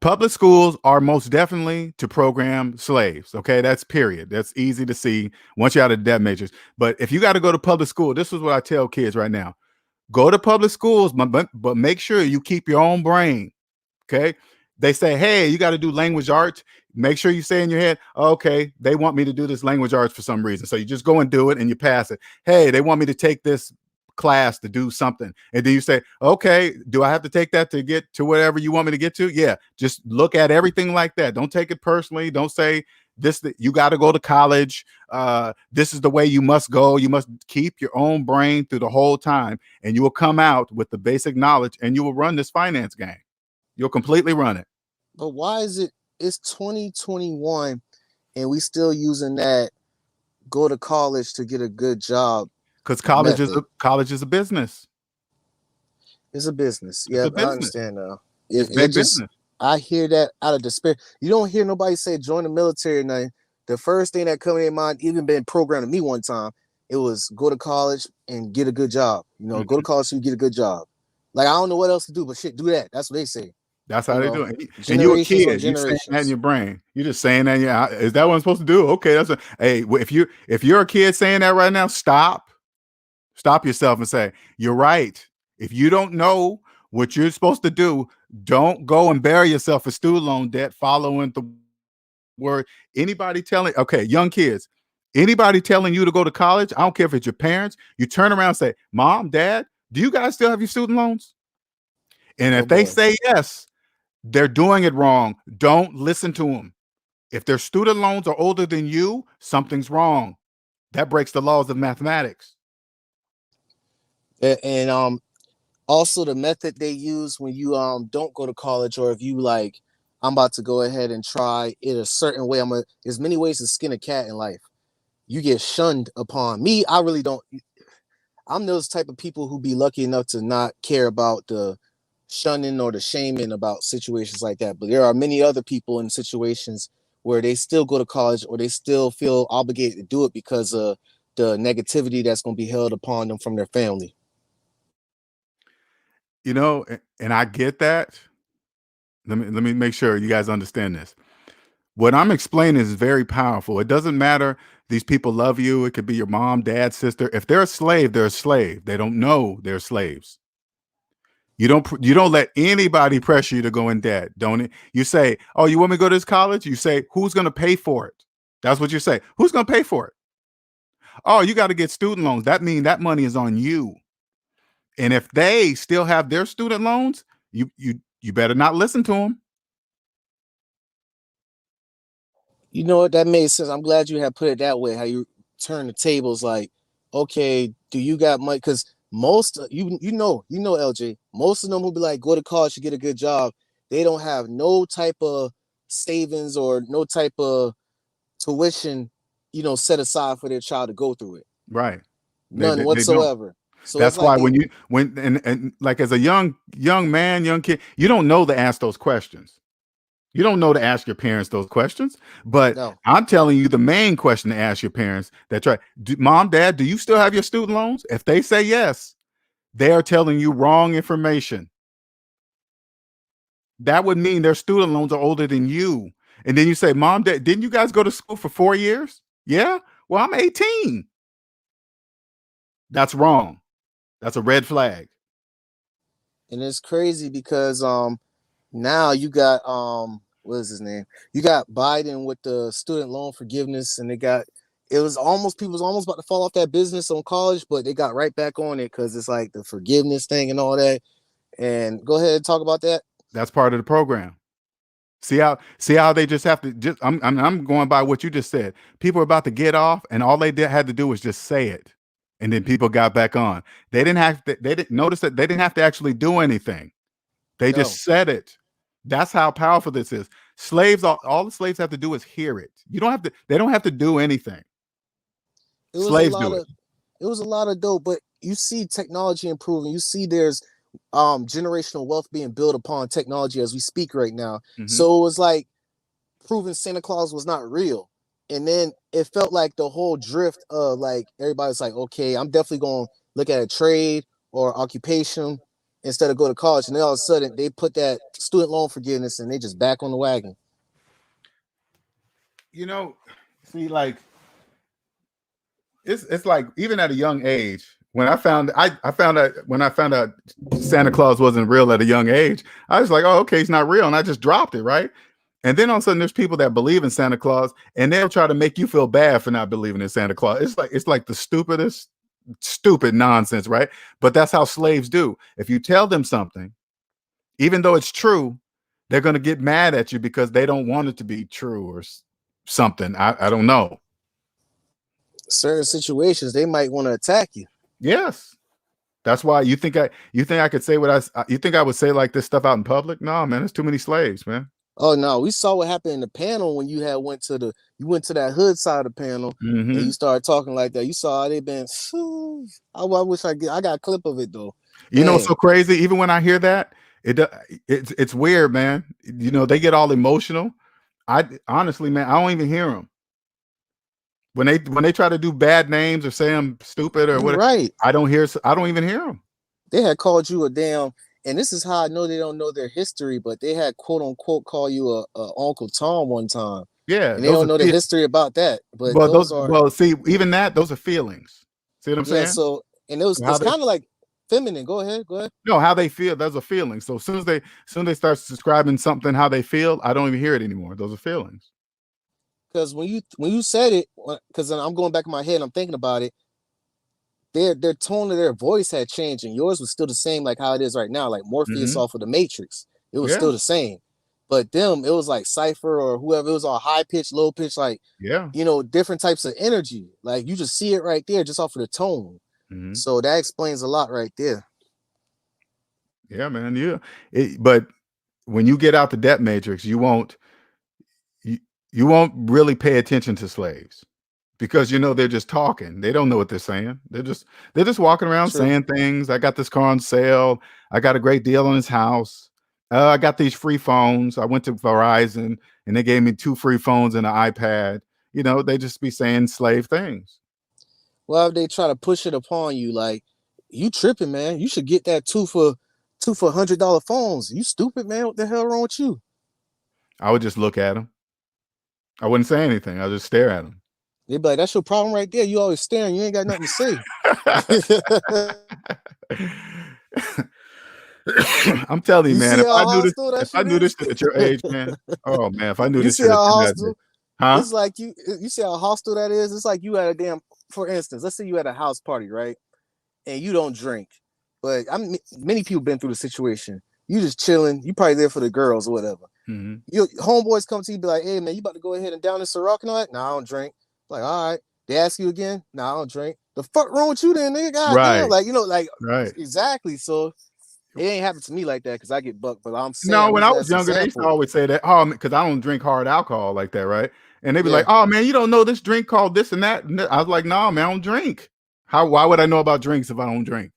Speaker 2: Public schools are most definitely to program slaves. Okay, that's period. That's easy to see once you're out of debt matrix. But if you got to go to public school, this is what I tell kids right now: go to public schools, but make sure you keep your own brain. Okay. They say, hey, you got to do language arts. Make sure you say in your head, okay, they want me to do this language arts for some reason. So you just go and do it and you pass it. Hey, they want me to take this class to do something. And then you say, okay, do I have to take that to get to whatever you want me to get to? Yeah. Just look at everything like that. Don't take it personally. Don't say this, you got to go to college. This is the way you must go. You must keep your own brain through the whole time, and you will come out with the basic knowledge, and you will run this finance game. You'll completely run it.
Speaker 3: But why is it's 2021 and we still using that go to college to get a good job?
Speaker 2: Because college is a business.
Speaker 3: It's a business.
Speaker 2: It's
Speaker 3: Yeah,
Speaker 2: a
Speaker 3: I
Speaker 2: business.
Speaker 3: understand now.
Speaker 2: It's big business.
Speaker 3: I hear that out of despair. You don't hear nobody say join the military or nothing. The first thing that comes to mind, even been programmed to me one time, it was go to college and get a good job. Go to college so you get a good job. Like, I don't know what else to do, but shit, do that. That's what they say.
Speaker 2: That's how they do it. And you a
Speaker 3: Generations on
Speaker 2: kid, you saying that in
Speaker 3: generations.
Speaker 2: your brain. You're just saying that. Yeah, is that what I'm supposed to do? Okay, hey. If you're a kid saying that right now, stop yourself and say, you're right. If you don't know what you're supposed to do, don't go and bury yourself in student loan debt following the word. Young kids, anybody telling you to go to college, I don't care if it's your parents, you turn around and say, Mom, Dad, do you guys still have your student loans? And if they say yes, they're doing it wrong. Don't listen to them. If their student loans are older than you, something's wrong. That breaks the laws of mathematics.
Speaker 3: And also the method they use when you don't go to college, or if you like, I'm about to go ahead and try it a certain way. There's many ways to skin a cat in life. You get shunned upon. Me, I really don't. I'm those type of people who be lucky enough to not care about the shunning or the shaming about situations like that. But there are many other people in situations where they still go to college or they still feel obligated to do it because of the negativity that's going to be held upon them from their family.
Speaker 2: And I get that. Let me make sure you guys understand this. What I'm explaining is very powerful. It doesn't matter. These people love you. It could be your mom, dad, sister. If they're a slave, they're a slave. They don't know they're slaves. You don't let anybody pressure you to go in debt, don't it? You say, oh, you want me to go to this college? You say, who's going to pay for it? That's what you say. Who's going to pay for it? Oh, you got to get student loans. That means that money is on you. And if they still have their student loans, you better not listen to them.
Speaker 3: You know what? That made sense. I'm glad you had put it that way. How you turn the tables, like, okay, do you got money? Because most LJ, most of them will be like, go to college to get a good job. They don't have no type of savings or no type of tuition, set aside for their child to go through it.
Speaker 2: Right.
Speaker 3: None
Speaker 2: They don't.
Speaker 3: whatsoever. So
Speaker 2: That's
Speaker 3: it's like
Speaker 2: why and like as a young man, young kid, you don't know to ask those questions. You don't know to ask your parents those questions, but
Speaker 3: no.
Speaker 2: I'm telling you the main question to ask your parents. Mom, Dad, do you still have your student loans? If they say yes, they are telling you wrong information. That would mean their student loans are older than you. And then you say, Mom, Dad, didn't you guys go to school for 4 years? Yeah. Well, I'm 18. That's wrong. That's a red flag.
Speaker 3: And it's crazy because Now you got what is his name? You got Biden with the student loan forgiveness, and it was almost people was almost about to fall off that business on college, but they got right back on it because it's like the forgiveness thing and all that. And go ahead and talk about that.
Speaker 2: That's part of the program. See how they just have to just I'm going by what you just said. People are about to get off, and all they had to do was just say it, and then people got back on. They didn't have to. They didn't notice that they didn't have to actually do anything. They
Speaker 3: No,
Speaker 2: just said it. That's how powerful this is. Slaves, all the slaves have to do is hear it. You don't have to. They don't have to do anything.
Speaker 3: it was a
Speaker 2: Slaves
Speaker 3: lot
Speaker 2: do it.
Speaker 3: of dope, but you see technology improving. You see there's generational wealth being built upon technology as we speak right now.
Speaker 2: Mm-hmm.
Speaker 3: So it was like proving Santa Claus was not real. And then it felt like the whole drift of like everybody's like, okay, I'm definitely going to look at a trade or occupation instead of go to college. And then all of a sudden they put that student loan forgiveness and they just back on the wagon.
Speaker 2: You know, see, like it's like even at a young age. When I found out when I found out Santa Claus wasn't real at a young age, I was like, oh, okay, he's not real, and I just dropped it, right? And then all of a sudden, there's people that believe in Santa Claus, and they'll try to make you feel bad for not believing in Santa Claus. It's like the stupidest, stupid nonsense, right? But that's how slaves do. If you tell them something, even though it's true, they're going to get mad at you because they don't want it to be true or something. I don't know.
Speaker 3: Certain situations, they might want to attack you.
Speaker 2: Yes. That's why you think I could say what you think I would say like this stuff out in public? No, man, there's too many slaves, man.
Speaker 3: Oh no, we saw what happened in the panel when you went to that hood side of the panel and
Speaker 2: Mm-hmm.
Speaker 3: you started talking like that. You saw how they been. I wish I got a clip of it though.
Speaker 2: You know what's
Speaker 3: Man,
Speaker 2: so crazy? Even when I hear that, it's weird, man. You know, they get all emotional. I honestly, man, I don't even hear them when they try to do bad names or say I'm stupid or
Speaker 3: you're
Speaker 2: whatever.
Speaker 3: right.
Speaker 2: I don't even hear them.
Speaker 3: They had called you a damn, and this is how I know they don't know their history, but they had quote unquote call you a Uncle Tom one time,
Speaker 2: Yeah,
Speaker 3: and they
Speaker 2: those
Speaker 3: don't
Speaker 2: are
Speaker 3: know the history about that. But
Speaker 2: well,
Speaker 3: those are
Speaker 2: see, even that, those are feelings. See what I'm
Speaker 3: yeah.
Speaker 2: saying?
Speaker 3: So and it was
Speaker 2: So how
Speaker 3: it's
Speaker 2: they
Speaker 3: kind of like feminine. Go ahead, go ahead.
Speaker 2: no, how they feel, those are feelings. So as soon as they start describing something how they feel, I don't even hear it anymore. Those are feelings.
Speaker 3: Because when you said it, because I'm going back in my head, and I'm thinking about it. Their tone of their voice had changed, and yours was still the same, like how it is right now. Like Morpheus
Speaker 2: Mm-hmm.
Speaker 3: off of the Matrix, it was
Speaker 2: Yeah,
Speaker 3: still the same. But them, it was like Cipher or whoever. It was all high pitch, low pitch, like
Speaker 2: yeah.
Speaker 3: different types of energy. Like you just see it right there, just off of the tone.
Speaker 2: Mm-hmm.
Speaker 3: So that explains a lot right there.
Speaker 2: Yeah, man. Yeah. But when you get out the debt matrix, you, you won't really pay attention to slaves because they're just talking. They don't know what they're saying. They're just walking around
Speaker 3: True.
Speaker 2: saying things. I got this car on sale. I got a great deal on this house. I got these free phones. I went to Verizon and they gave me 2 free phones and an iPad. They just be saying slave things.
Speaker 3: Well, if they try to push it upon you, like you tripping, man. You should get that two for $100 phones. You stupid, man. What the hell wrong with you?
Speaker 2: I would just look at them. I wouldn't say anything. I'll just stare at them.
Speaker 3: They be like, that's your problem right there. You always staring. You ain't got nothing to say.
Speaker 2: I'm telling you,
Speaker 3: You
Speaker 2: man.
Speaker 3: see
Speaker 2: If I
Speaker 3: how
Speaker 2: knew this,
Speaker 3: hostile that
Speaker 2: if I
Speaker 3: shit
Speaker 2: knew this
Speaker 3: is?
Speaker 2: shit at your age, man. Oh man, if I knew
Speaker 3: You
Speaker 2: this
Speaker 3: see
Speaker 2: shit at
Speaker 3: how
Speaker 2: your age,
Speaker 3: hostile?
Speaker 2: huh?
Speaker 3: It's like you see how hostile that is? It's like you at a damn, for instance, let's say you at a house party, right? And you don't drink. But many people been through the situation. You just chilling, you probably there for the girls or whatever.
Speaker 2: Mm-hmm.
Speaker 3: Your homeboys come to you, be like, hey man, you about to go ahead and down this Ciroc and all that? No, I don't drink. Like, all right. They ask you again? No, I don't drink. The fuck wrong with you then, nigga? God damn.
Speaker 2: Right,
Speaker 3: Like, like
Speaker 2: right.
Speaker 3: exactly. So it ain't happened to me like that because I get bucked. But I'm saying
Speaker 2: No,
Speaker 3: I'm
Speaker 2: when I
Speaker 3: using that
Speaker 2: was
Speaker 3: as an
Speaker 2: younger, they used to
Speaker 3: example.
Speaker 2: always say that. Oh, because I don't drink hard alcohol like that, right? And they'd be like,
Speaker 3: Yeah,
Speaker 2: "Oh man, you don't know this drink called this and that." I was like, "No, man, I don't drink. How? Why would I know about drinks if I don't drink?"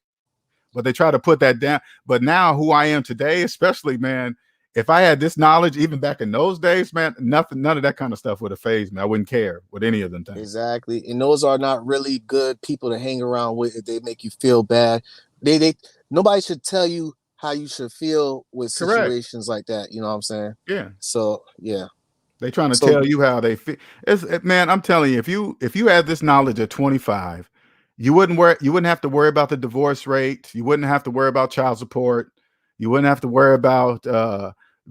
Speaker 2: But they try to put that down. But now, who I am today, especially, man, if I had this knowledge even back in those days, man, none of that kind of stuff would have phased me. I wouldn't care what any of them things.
Speaker 3: exactly. And those are not really good people to hang around with if they make you feel bad. They nobody should tell you how you should feel with
Speaker 2: Correct.
Speaker 3: situations like that. You know what I'm saying?
Speaker 2: Yeah.
Speaker 3: So yeah.
Speaker 2: They trying to
Speaker 3: So
Speaker 2: tell you how they feel. Man, I'm telling you, if you had this knowledge at 25, you wouldn't have to worry about the divorce rate. You wouldn't have to worry about child support. You wouldn't have to worry about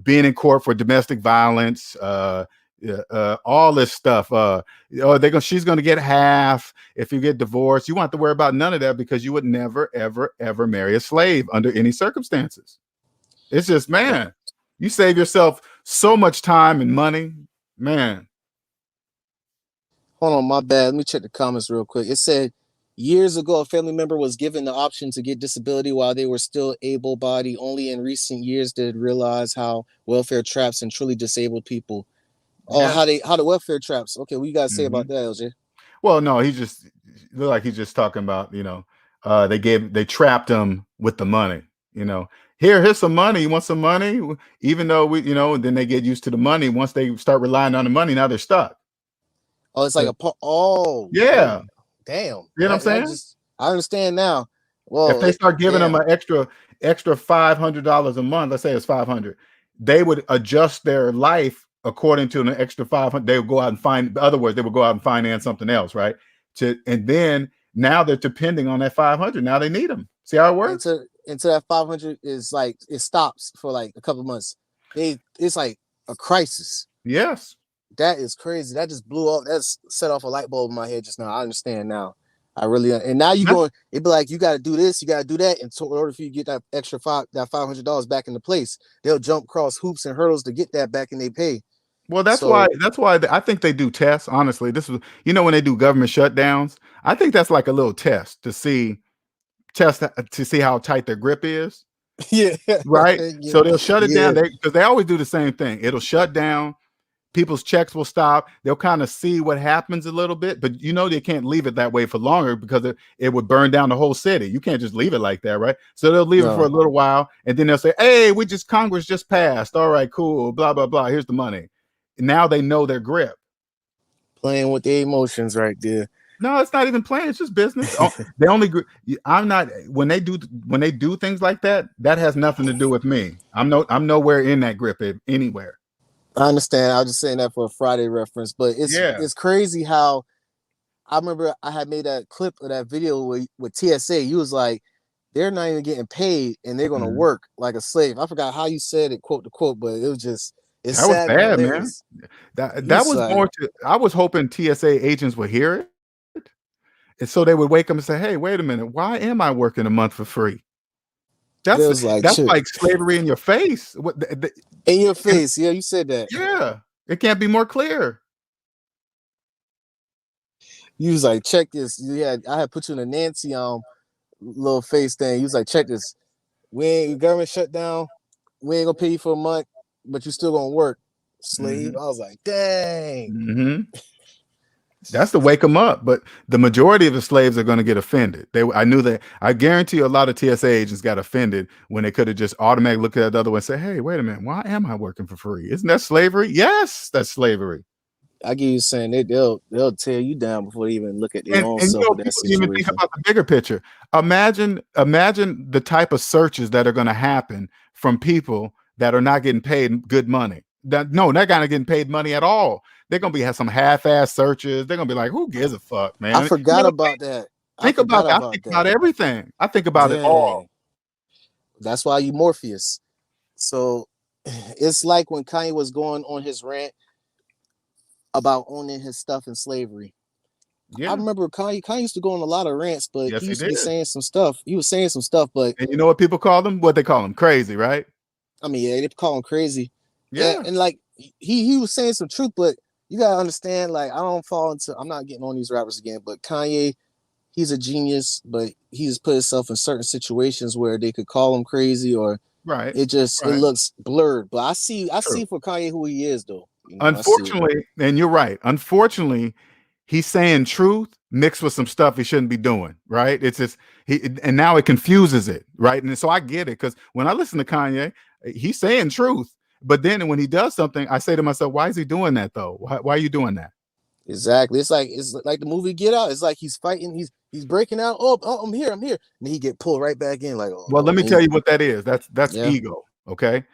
Speaker 2: being in court for domestic violence, all this stuff. She's gonna get half if you get divorced. You want to worry about none of that because you would never, ever, ever marry a slave under any circumstances. It's just, man, you save yourself so much time and money, man.
Speaker 3: Hold on, my bad. Let me check the comments real quick. It said years ago, a family member was given the option to get disability while they were still able-bodied. Only in recent years did realize how welfare traps and truly disabled people. Oh,
Speaker 2: Yeah.
Speaker 3: how the welfare traps. Okay, what you gotta say about that, LJ?
Speaker 2: Well, no, he just looked like he's just talking about, they trapped him with the money, here's some money. You want some money? Even though then they get used to the money. Once they start relying on the money, now they're stuck.
Speaker 3: Oh, it's like
Speaker 2: yeah.
Speaker 3: Damn.
Speaker 2: You know what I'm saying?
Speaker 3: I understand now. Well,
Speaker 2: if they start giving them an extra $500 a month, let's say it's 500, they would adjust their life according to an extra 500. They would go out and find, in other words, they would go out and finance something else, right? And then now they're depending on that 500. Now they need them. See how it works?
Speaker 3: Until that 500 is like, it stops for like a couple months. It's like a crisis.
Speaker 2: Yes.
Speaker 3: That is crazy. That just blew up. That's set off a light bulb in my head just now. I understand now. I really, and now you going, it'd be like, you got to do this, you got to do that. And so in order for you to get that extra $500 back into place, they'll jump across hoops and hurdles to get that back in their pay.
Speaker 2: Well, that's why I think they do tests. Honestly, this was, when they do government shutdowns, I think that's like a little test to see how tight their grip is.
Speaker 3: Yeah.
Speaker 2: Right.
Speaker 3: Yeah.
Speaker 2: So they'll shut it down because they always do the same thing. It'll shut down. People's checks will stop. They'll kind of see what happens a little bit, but they can't leave it that way for longer because it would burn down the whole city. You can't just leave it like that, right? So they'll leave it for a little while, and then they'll say, "Hey, Congress just passed. All right, cool. Blah blah blah. Here's the money." Now they know their grip.
Speaker 3: Playing with the emotions right there.
Speaker 2: No, it's not even playing. It's just business. They only. I'm not. When they do things like that, that has nothing to do with me. I'm nowhere in that grip anywhere.
Speaker 3: I understand. I was just saying that for a Friday reference, but it's crazy how I remember I had made that clip of that video with TSA. You was like, they're not even getting paid and they're going to work like a slave. I forgot how you said it, quote to quote, but it was just, it's
Speaker 2: that was
Speaker 3: sad,
Speaker 2: bad, man. That was like, more to, I was hoping TSA agents would hear it. And so they would wake up and say, hey, wait a minute. Why am I working a month for free? That's like slavery in your face.
Speaker 3: In your face. Yeah, you said that.
Speaker 2: Yeah. It can't be more clear.
Speaker 3: You was like, check this. I had put you in a Nancy little face thing. You was like, check this. Government shut down. We ain't gonna pay you for a month, but you still gonna work. Slave. I was like, dang.
Speaker 2: That's to wake them up. But the majority of the slaves are going to get offended. I knew that. I guarantee you a lot of TSA agents got offended when they could have just automatically looked at the other one and say, hey, wait a minute. Why am I working for free? Isn't that slavery? Yes, that's slavery.
Speaker 3: I get you saying they'll tear you down before they even look at their own self.
Speaker 2: People even think about the bigger picture. Imagine the type of searches that are going to happen from people that are not getting paid good money. They're not getting paid money at all. They're going to have some half-ass searches. They're going to be like, who gives a fuck, man?
Speaker 3: I forgot about that.
Speaker 2: I think about everything. I think about it all.
Speaker 3: That's why you Morpheus. So it's like when Kanye was going on his rant about owning his stuff in slavery. Yeah. I remember Kanye used to go on a lot of rants, but he used to be saying some stuff. He was saying some stuff, but...
Speaker 2: And you know what people call him? What they call him? Crazy, right?
Speaker 3: I mean, yeah, they call him crazy. Yeah. And like, he was saying some truth, but you gotta understand, like, I'm not getting on these rappers again, but Kanye, he's a genius, but he's put himself in certain situations where they could call him crazy or it looks blurred. But I see for Kanye who he is, though.
Speaker 2: Unfortunately, and you're right. Unfortunately, he's saying truth mixed with some stuff he shouldn't be doing, right? It's just and now it confuses it, right? And so I get it, because when I listen to Kanye, he's saying truth. But then when he does something, I say to myself, why is he doing that though? Why are you doing that?
Speaker 3: Exactly. It's like the movie Get Out. It's like he's fighting, he's breaking out. Oh, I'm here. And he get pulled right back in. Like,
Speaker 2: well, let me tell you what that is. That's ego. Okay.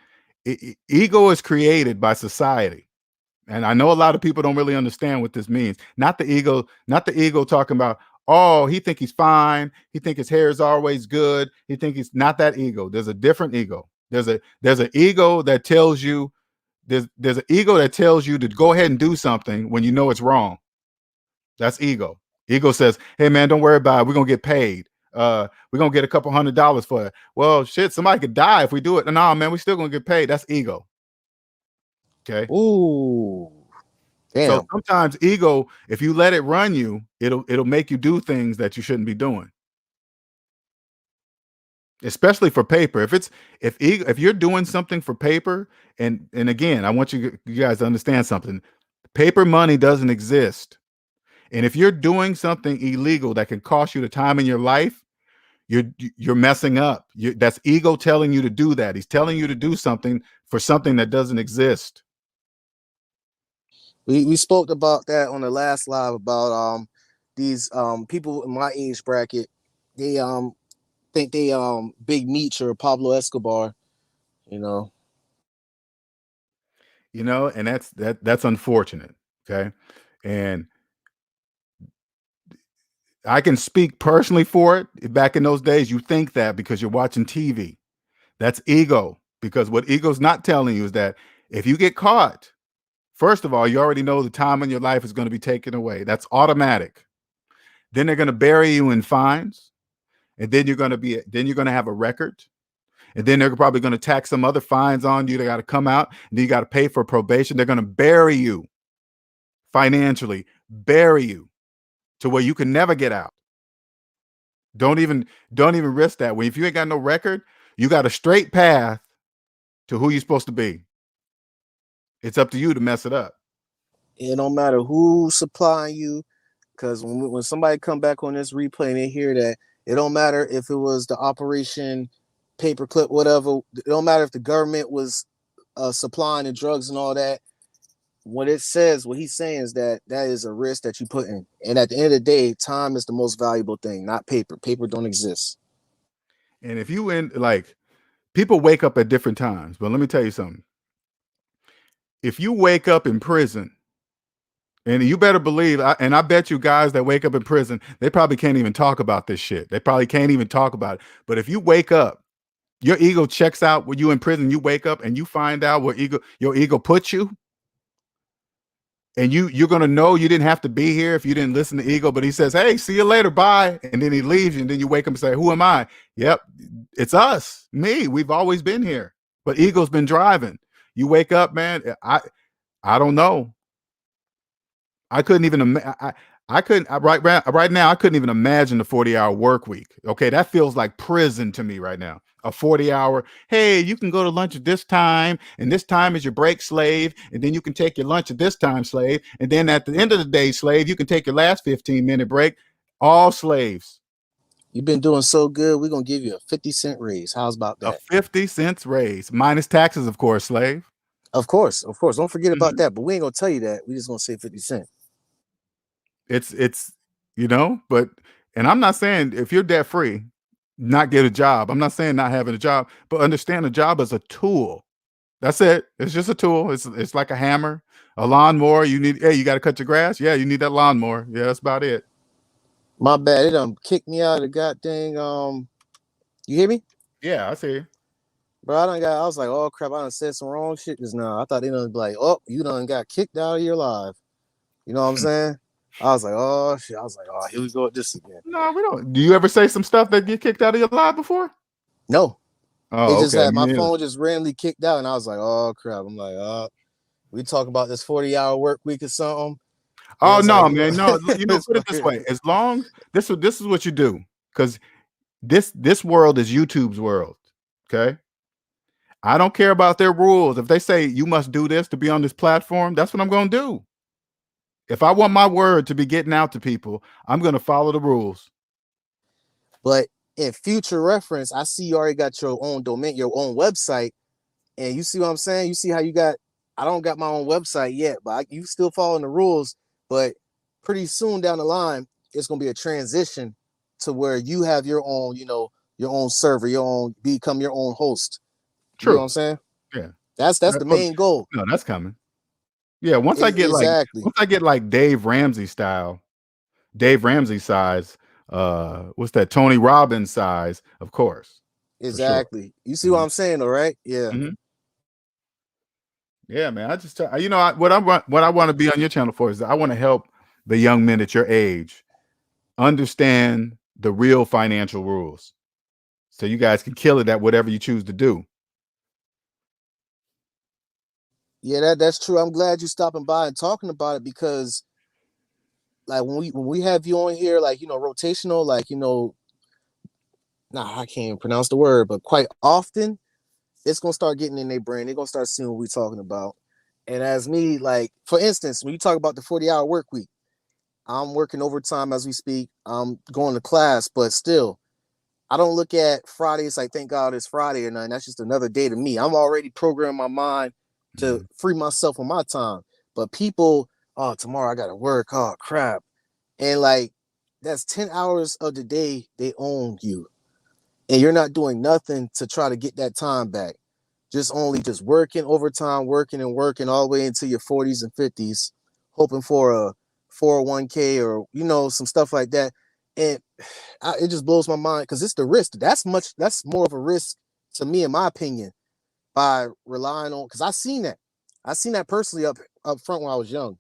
Speaker 2: Ego is created by society. And I know a lot of people don't really understand what this means. Not the ego talking about, oh, he think he's fine. He think his hair is always good. He think he's not that ego. There's a different ego. There's an ego that tells you there's an ego that tells you to go ahead and do something when you know it's wrong. That's ego. Ego says, "Hey man, don't worry about it. We're gonna get paid. We're gonna get a couple $100 for it." Well, shit, somebody could die if we do it. No, man, we still gonna get paid. That's ego. Okay.
Speaker 3: Ooh,
Speaker 2: So
Speaker 3: damn.
Speaker 2: sometimes ego, if you let it run you, it'll make you do things that you shouldn't be doing. Especially for paper. If you're doing something for paper, and again, I want you guys to understand something. Paper money doesn't exist. And if you're doing something illegal that can cost you the time in your life, you're messing up. That's ego telling you to do that. He's telling you to do something for something that doesn't exist.
Speaker 3: We spoke about that on the last live about these people in my age bracket. They think they Big Meech or Pablo Escobar, you know.
Speaker 2: And that's unfortunate. Okay. And I can speak personally for it. Back in those days, you think that because you're watching TV. That's ego. Because what ego's not telling you is that if you get caught, first of all, you already know the time in your life is going to be taken away. That's automatic. Then they're going to bury you in fines, and then you're going to have a record, and then they're probably going to tack some other fines on you. They got to come out, and then you got to pay for probation. They're going to bury you financially, bury you to where you can never get out. Don't even risk that. If you ain't got no record, you got a straight path to who you're supposed to be. It's up to you to mess it up.
Speaker 3: It don't matter who's supplying you, because when somebody come back on this replay and they hear that, it don't matter if it was the Operation Paperclip, whatever. It don't matter if the government was supplying the drugs and all that. What it says, what he's saying is that is a risk that you put in. And at the end of the day, time is the most valuable thing, not paper. Paper don't exist.
Speaker 2: And if you people wake up at different times, but let me tell you something. If you wake up in prison, and you better believe, and I bet you guys that wake up in prison, they probably can't even talk about this shit. They probably can't even talk about it. But if you wake up, your ego checks out when you in prison, you wake up and you find out where your ego put you. And you're gonna know you didn't have to be here if you didn't listen to ego, but he says, "Hey, see you later, bye," and then he leaves you, and then you wake up and say, "Who am I?" Yep, it's us, me. We've always been here, but ego's been driving. You wake up, man. I don't know. I couldn't even. I couldn't right now. I couldn't even imagine the 40-hour work week. Okay, that feels like prison to me right now. A 40-hour. Hey, you can go to lunch at this time, and this time is your break, slave. And then you can take your lunch at this time, slave. And then at the end of the day, slave, you can take your last 15-minute break. All slaves.
Speaker 3: You've been doing so good. We're gonna give you a 50-cent raise. How's about
Speaker 2: A
Speaker 3: that?
Speaker 2: 50 cents raise, minus taxes, of course, slave.
Speaker 3: Of course. Don't forget about that. But we ain't gonna tell you that. We just gonna say 50 cents.
Speaker 2: It's but and I'm not saying if you're debt free, not get a job. I'm not saying not having a job, but understand a job as a tool. That's it. It's just a tool. It's like a hammer, a lawnmower. You got to cut your grass. Yeah, you need that lawnmower. Yeah, that's about it.
Speaker 3: My bad. It kicked me out of the goddamn you hear me?
Speaker 2: Yeah, I see you.
Speaker 3: Bro, I was like, oh crap, I done said some wrong shit just now. I thought they done be like, oh, you done got kicked out of your live. You know what I'm saying? I was like, oh shit. I was like, oh, here we go with this again.
Speaker 2: No, we don't. Do you ever say some stuff that get kicked out of your live before?
Speaker 3: No.
Speaker 2: Oh,
Speaker 3: It just
Speaker 2: okay.
Speaker 3: had my phone just randomly kicked out, and I was like, oh crap. I'm like, we talk about this 40-hour work week or something.
Speaker 2: Oh no,
Speaker 3: like,
Speaker 2: man, no. Put it this way: as long this is what you do, because this world is YouTube's world. Okay, I don't care about their rules. If they say you must do this to be on this platform, that's what I'm going to do. If I want my word to be getting out to people, I'm going to follow the rules.
Speaker 3: But in future reference, I see you already got your own domain, your own website, and you see what I'm saying? You see how I don't got my own website yet, but you still following the rules. But pretty soon down the line, it's going to be a transition to where you have your own, your own server, become your own host. You know what
Speaker 2: True.
Speaker 3: I'm saying?
Speaker 2: Yeah.
Speaker 3: That's the main goal.
Speaker 2: No, that's coming. Yeah, once I get
Speaker 3: Exactly.
Speaker 2: like Dave Ramsey style, Dave Ramsey size, what's that? Tony Robbins size, of course. for sure.
Speaker 3: Exactly. You see what
Speaker 2: Mhm.
Speaker 3: I'm saying, though, right? Yeah.
Speaker 2: Mhm. Yeah, man. I just you know what I want to be on your channel for is I want to help the young men at your age understand the real financial rules, so you guys can kill it at whatever you choose to do.
Speaker 3: Yeah, that's true. I'm glad you stopping by and talking about it because like when we have you on here, like rotational, like nah, I can't even pronounce the word, but quite often it's gonna start getting in their brain. They're gonna start seeing what we're talking about. And as me, like for instance, when you talk about the 40-hour work week, I'm working overtime as we speak. I'm going to class, but still, I don't look at Fridays like thank God it's Friday or nothing. That's just another day to me. I'm already programming my mind to
Speaker 2: Mhm.
Speaker 3: free myself on my time. But people, oh, tomorrow I gotta work. Oh crap. And like that's 10 hours of the day they own you. And you're not doing nothing to try to get that time back. Just only just working overtime, working and working all the way into your 40s and 50s, hoping for a 401k or some stuff like that. And it just blows my mind because it's the risk. That's more of a risk to me, in my opinion, by relying on because I seen that personally up front when I was young,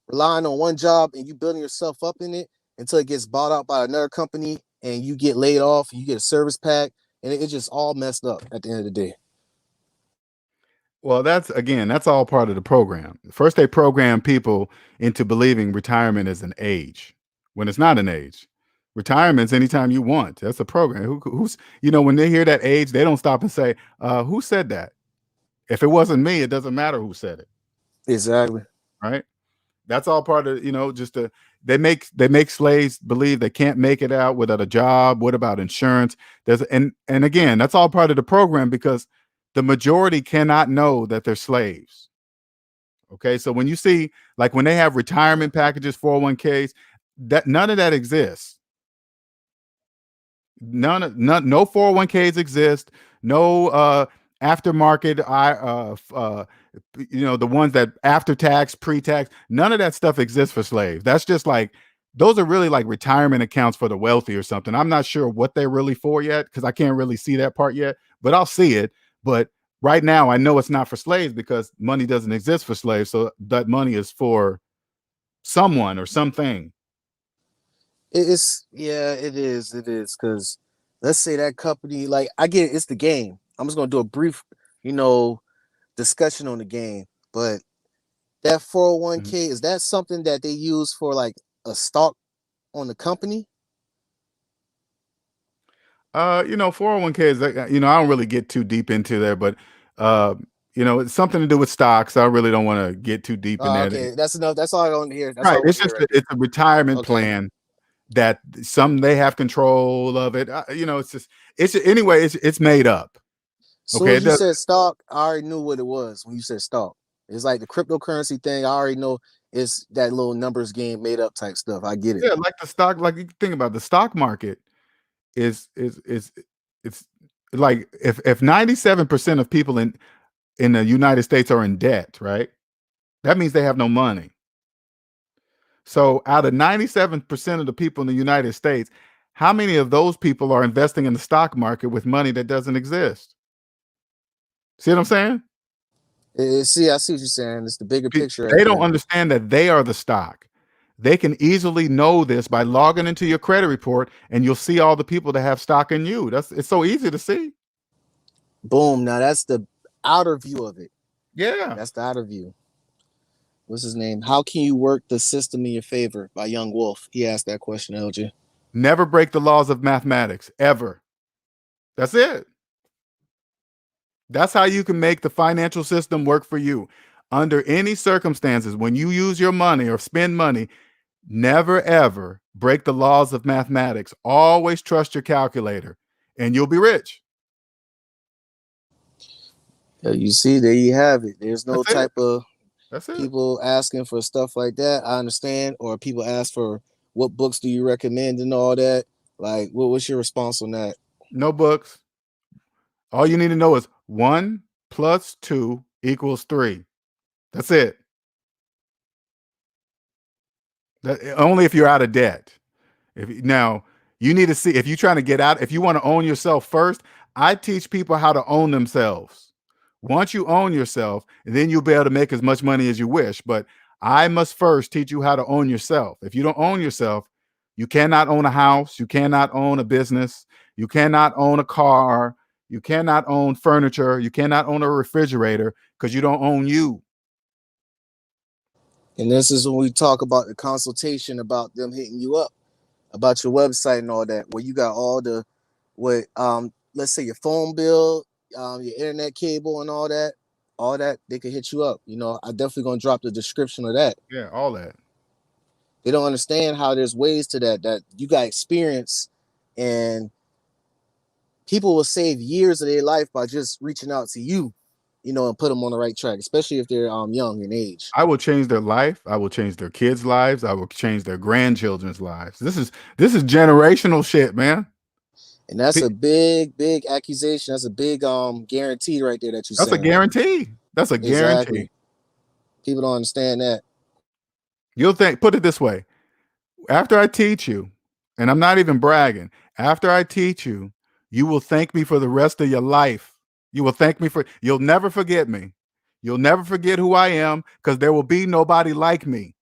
Speaker 3: relying on one job and you building yourself up in it until it gets bought out by another company and you get laid off and you get a service pack and it's just all messed up at the end of the day.
Speaker 2: Well, that's all part of the program. First, they program people into believing retirement is an age when it's not an age. Retirement's anytime you want. That's a program. Who's when they hear that age, they don't stop and say, "Who said that?" If it wasn't me, it doesn't matter who said it,
Speaker 3: Exactly.
Speaker 2: right? That's all part of just they make slaves believe they can't make it out without a job. What about insurance? There's and again, that's all part of the program because the majority cannot know that they're slaves. Okay, so when you see like when they have retirement packages, 401ks, that none of that exists. No 401ks exist. No aftermarket the ones that after tax, pre-tax, none of that stuff exists for slaves. That's just like those are really like retirement accounts for the wealthy or something. I'm not sure what they're really for yet because I can't really see that part yet, but I'll see it. But right now I know it's not for slaves because money doesn't exist for slaves. So that money is for someone or something.
Speaker 3: It's yeah, it is because let's say that company, like I get it, it's the game. I'm just gonna do a brief, you know, discussion on the game, but that
Speaker 2: Mhm.
Speaker 3: 401k is that something that they use for like a stock on the company?
Speaker 2: 401ks, I don't really get too deep into there, but uh, it's something to do with stocks. I really don't want to get too deep in
Speaker 3: Oh,
Speaker 2: there.
Speaker 3: okay, that's enough. That's all I want to hear. That's all
Speaker 2: Right.
Speaker 3: I want
Speaker 2: It's
Speaker 3: to hear
Speaker 2: just
Speaker 3: right
Speaker 2: it's
Speaker 3: there.
Speaker 2: a retirement
Speaker 3: Okay.
Speaker 2: plan that some they have control of it. It's just anyway, it's made up.
Speaker 3: Soon
Speaker 2: Okay.
Speaker 3: as you said stock, I already knew what it was when you said stock. It's like the cryptocurrency thing. I already know it's that little numbers game made up type stuff. I get it.
Speaker 2: Yeah, like the stock, like you think about the stock market is it's like if 97% of people in the United States are in debt, right? That means they have no money. So out of 97% of the people in the United States, how many of those people are investing in the stock market with money that doesn't exist? See what I'm saying?
Speaker 3: See, I see what you're saying. It's the bigger picture right
Speaker 2: They don't
Speaker 3: there.
Speaker 2: understand that they are the stock. They can easily know this by logging into your credit report and you'll see all the people that have stock in you. It's so easy to see.
Speaker 3: Boom. Now that's the outer view of it.
Speaker 2: Yeah.
Speaker 3: That's the outer view. What's his name? How can you work the system in your favor by Young Wolf? He asked that question, LJ.
Speaker 2: Never break the laws of mathematics ever. That's it. That's how you can make the financial system work for you. Under any circumstances, when you use your money or spend money, never ever break the laws of mathematics. Always trust your calculator and you'll be rich.
Speaker 3: Yeah, you see, there you have it. There's no
Speaker 2: That's it.
Speaker 3: type of
Speaker 2: That's it.
Speaker 3: people asking for stuff like that. I understand. Or people ask for what books do you recommend and all that. Like, what's your response on that?
Speaker 2: No books. All you need to know is 1 + 2 = 3. That's it. Only if you're out of debt. Now you need to see if you're trying to get out. If you want to own yourself first, I teach people how to own themselves. Once you own yourself, then you'll be able to make as much money as you wish. But I must first teach you how to own yourself. If you don't own yourself, you cannot own a house, you cannot own a business, you cannot own a car, you cannot own furniture, you cannot own a refrigerator because you don't own you.
Speaker 3: And this is when we talk about the consultation about them hitting you up about your website and all that, where you got all the what let's say your phone bill, your internet cable and all that they can hit you up. You know, I definitely gonna drop the description of that.
Speaker 2: Yeah, all that.
Speaker 3: They don't understand how there's ways to that you got experience, and people will save years of their life by just reaching out to you, you know, and put them on the right track, especially if they're young in age.
Speaker 2: I will change their life. I will change their kids' lives. I will change their grandchildren's lives. This is generational shit, man.
Speaker 3: And that's a big accusation. That's a big guarantee right there that you're
Speaker 2: That's a
Speaker 3: saying.
Speaker 2: guarantee. That's a guarantee.
Speaker 3: Exactly. People don't understand that.
Speaker 2: You'll think, put it this way. After I teach you, and I'm not even bragging, after I teach you, you will thank me for the rest of your life. You will thank me for, you'll never forget me. You'll never forget who I am because there will be nobody like me.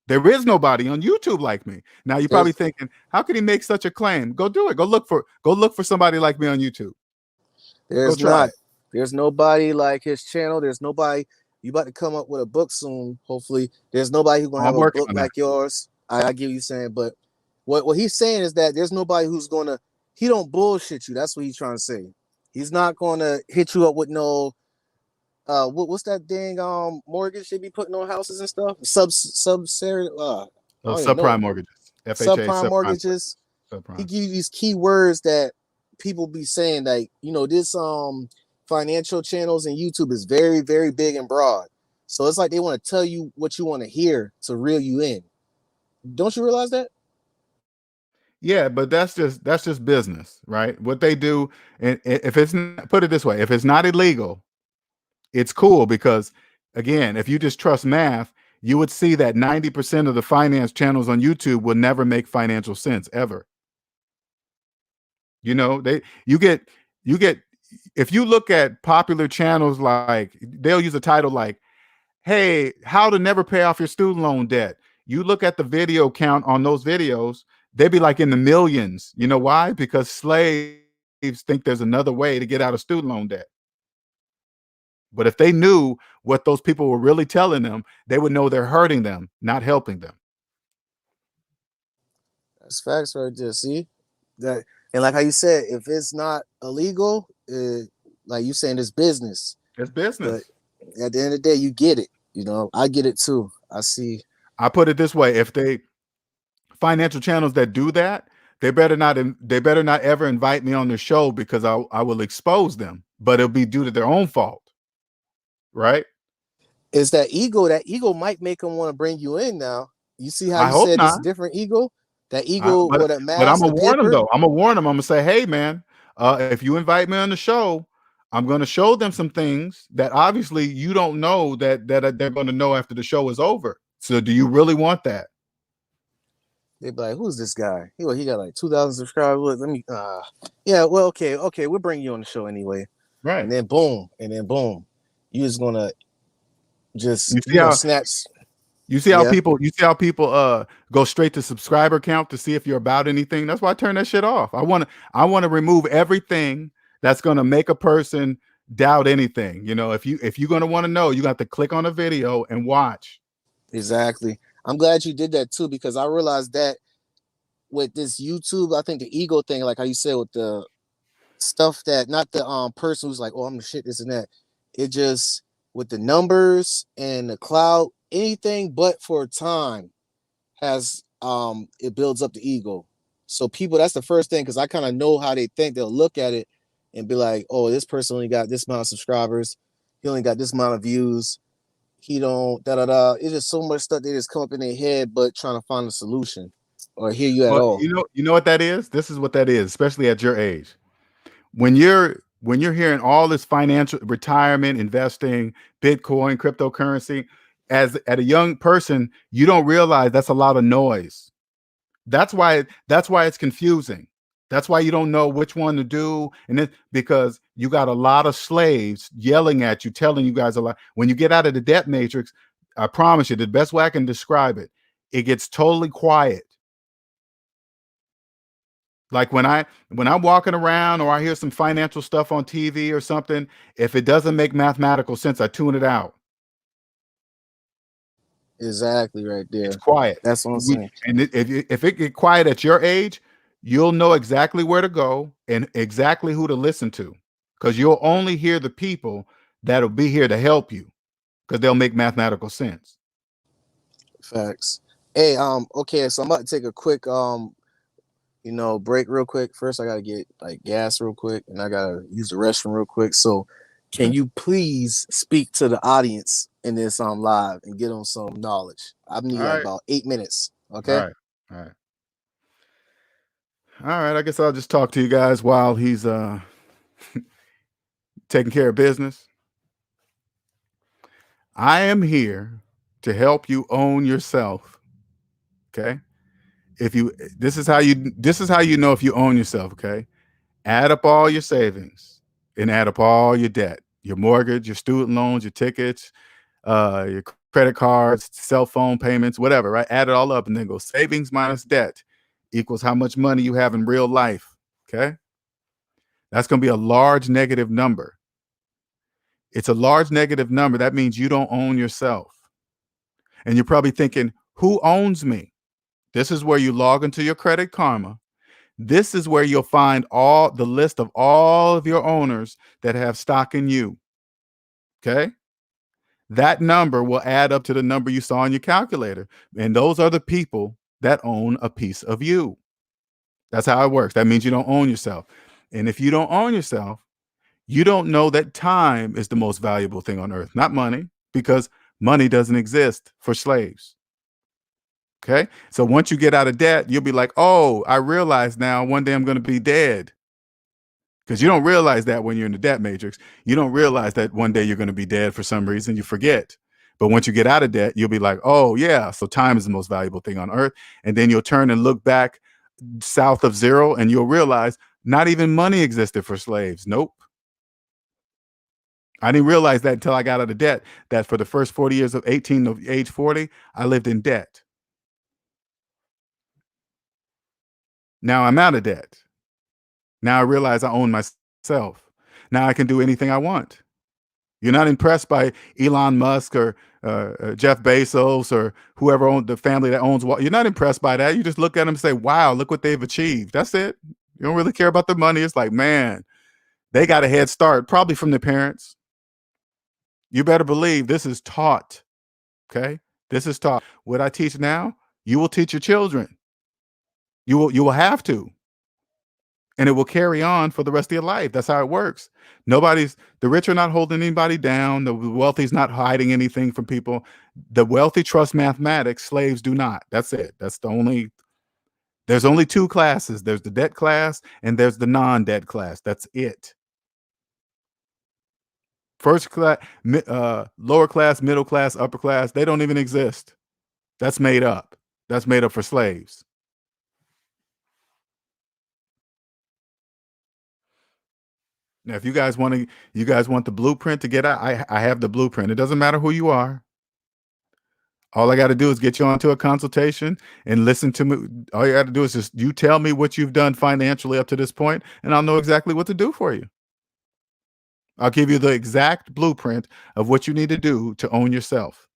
Speaker 2: There is nobody on YouTube like me. Now you're probably thinking, how could he make such a claim? Go do it. Go look for somebody like me on YouTube.
Speaker 3: There's
Speaker 2: Go try
Speaker 3: not.
Speaker 2: it.
Speaker 3: There's nobody like his channel. There's nobody. You about to come up with a book soon, hopefully. There's nobody who's gonna
Speaker 2: I'm
Speaker 3: have a
Speaker 2: working
Speaker 3: book
Speaker 2: on that.
Speaker 3: like yours. I give you saying, but what he's saying is that there's nobody who's gonna. He don't bullshit you. That's what he's trying to say. He's not gonna hit you up with no. What's that dang mortgage they be putting on houses and stuff? I don't even know.
Speaker 2: Subprime mortgages. FHA
Speaker 3: Subprime
Speaker 2: subprime.
Speaker 3: mortgages. He
Speaker 2: Subprime.
Speaker 3: give you these key words that people be saying, like, you know, this financial channels and YouTube is very, very big and broad. So it's like they want to tell you what you want to hear to reel you in. Don't you realize that?
Speaker 2: Yeah, but that's just business, right? What they do, and if it's not, put it this way, if it's not illegal, it's cool because again, if you just trust math, you would see that 90% of the finance channels on YouTube will never make financial sense ever. You know, you get if you look at popular channels, like they'll use a title like, hey, how to never pay off your student loan debt. You look at the video count on those videos, they'd be like in the millions. You know why? Because slaves think there's another way to get out of student loan debt. But if they knew what those people were really telling them, they would know they're hurting them, not helping them.
Speaker 3: That's facts right there. See that, and like how you said, if it's not illegal, like you saying, it's business.
Speaker 2: It's
Speaker 3: But
Speaker 2: business.
Speaker 3: at the end of the day, you get it. You know, I get it too. I see.
Speaker 2: I put it this way: if they financial channels that do that, they better not ever invite me on their show because I will expose them, but it'll be due to their own fault, right?
Speaker 3: It's that ego. That ego might make them want to bring you in now. You see how
Speaker 2: I
Speaker 3: you
Speaker 2: hope
Speaker 3: said
Speaker 2: not.
Speaker 3: it's different ego? That ego
Speaker 2: But
Speaker 3: with a
Speaker 2: I'm
Speaker 3: mask,
Speaker 2: gonna
Speaker 3: the
Speaker 2: warn them
Speaker 3: paper.
Speaker 2: though. I'm gonna warn them. I'm gonna say, hey man, if you invite me on the show, I'm gonna show them some things that obviously you don't know that they're gonna know after the show is over. So do you really want that?
Speaker 3: They be like, "Who's this guy? He got like 2,000 subscribers. Let me, yeah, well, okay, we'll bring you on the show anyway."
Speaker 2: Right.
Speaker 3: And then boom, you just gonna
Speaker 2: You see
Speaker 3: you gonna
Speaker 2: how
Speaker 3: snatch.
Speaker 2: you see how
Speaker 3: Yeah,
Speaker 2: people go straight to subscriber count to see if you're about anything. That's why I turn that shit off. I wanna remove everything that's gonna make a person doubt anything. You know, if you're gonna want to know, you got to click on a video and watch.
Speaker 3: exactly. I'm glad you did that too because I realized that with this YouTube, I think the ego thing, like how you said with the stuff that not the person who's like, oh, I'm the shit, this and that. It just with the numbers and the cloud, anything but for time has it builds up the ego. So people, that's the first thing because I kind of know how they think. They'll look at it and be like, oh, this person only got this amount of subscribers, he only got this amount of views, he don't da da da. It's just so much stuff they just come up in their head, but trying to find a solution or hear you at
Speaker 2: Well,
Speaker 3: all.
Speaker 2: you know what that is? This is what that is, especially at your age. When you're hearing all this financial retirement, investing, Bitcoin, cryptocurrency, as at a young person, you don't realize that's a lot of noise. That's why it's confusing. That's why you don't know which one to do. And then because you got a lot of slaves yelling at you, telling you guys a lot. When you get out of the debt matrix, I promise you, the best way I can describe it, it gets totally quiet. Like when I'm walking around or I hear some financial stuff on TV or something, if it doesn't make mathematical sense, I tune it out.
Speaker 3: Exactly right
Speaker 2: It's
Speaker 3: there.
Speaker 2: quiet.
Speaker 3: That's what I'm saying.
Speaker 2: And if it get quiet at your age, you'll know exactly where to go and exactly who to listen to, because you'll only hear the people that'll be here to help you, because they'll make mathematical sense.
Speaker 3: Facts. Hey, okay, so I'm about to take a quick break real quick. First I gotta get like gas real quick and I gotta use the restroom real quick. So can you please speak to the audience in this live and get them some knowledge? I need
Speaker 2: All
Speaker 3: like
Speaker 2: right.
Speaker 3: about 8 minutes.
Speaker 2: All
Speaker 3: Okay.
Speaker 2: right. All right. All right. I guess I'll just talk to you guys while he's taking care of business. I am here to help you own yourself. Okay. This is how you know if you own yourself. Okay. Add up all your savings and add up all your debt, your mortgage, your student loans, your tickets, your credit cards, cell phone payments, whatever, right? Add it all up and then go savings minus debt equals how much money you have in real life. Okay. That's going to be a large negative number. It's a large negative number. That means you don't own yourself. And you're probably thinking, who owns me? This is where you log into your Credit Karma. This is where you'll find all the list of all of your owners that have stock in you. Okay. That number will add up to the number you saw in your calculator. And those are the people that own a piece of you. That's how it works. That means you don't own yourself. And if you don't own yourself, you don't know that time is the most valuable thing on earth, not money, because money doesn't exist for slaves. Okay. So once you get out of debt, you'll be like, oh, I realize now one day I'm going to be dead. Because you don't realize that when you're in the debt matrix. You don't realize that one day you're going to be dead for some reason. You forget. But once you get out of debt, you'll be like, oh, yeah, so time is the most valuable thing on earth. And then you'll turn and look back south of zero and you'll realize not even money existed for slaves. Nope. I didn't realize that until I got out of debt, that for the first 40 years of 18 to age 40, I lived in debt. Now I'm out of debt. Now I realize I own myself. Now I can do anything I want. You're not impressed by Elon Musk or Jeff Bezos or whoever owned the family that owns. You're not impressed by that. You just look at them and say, wow, look what they've achieved. That's it. You don't really care about the money. It's like, man, they got a head start, probably from their parents. You better believe this is taught. Okay. This is taught. What I teach now, you will teach your children. You will have to. And it will carry on for the rest of your life. That's how it works. The rich are not holding anybody down. The wealthy's not hiding anything from people. The wealthy trust mathematics, slaves do not. That's it. There's only two classes. There's the debt class and there's the non-debt class. That's it. First class, lower class, middle class, upper class, they don't even exist. That's made up. That's made up for slaves. Now, if you guys want the blueprint to get out, I have the blueprint. It doesn't matter who you are. All I got to do is get you onto a consultation and listen to me. All you got to do is just you tell me what you've done financially up to this point, and I'll know exactly what to do for you. I'll give you the exact blueprint of what you need to do to own yourself.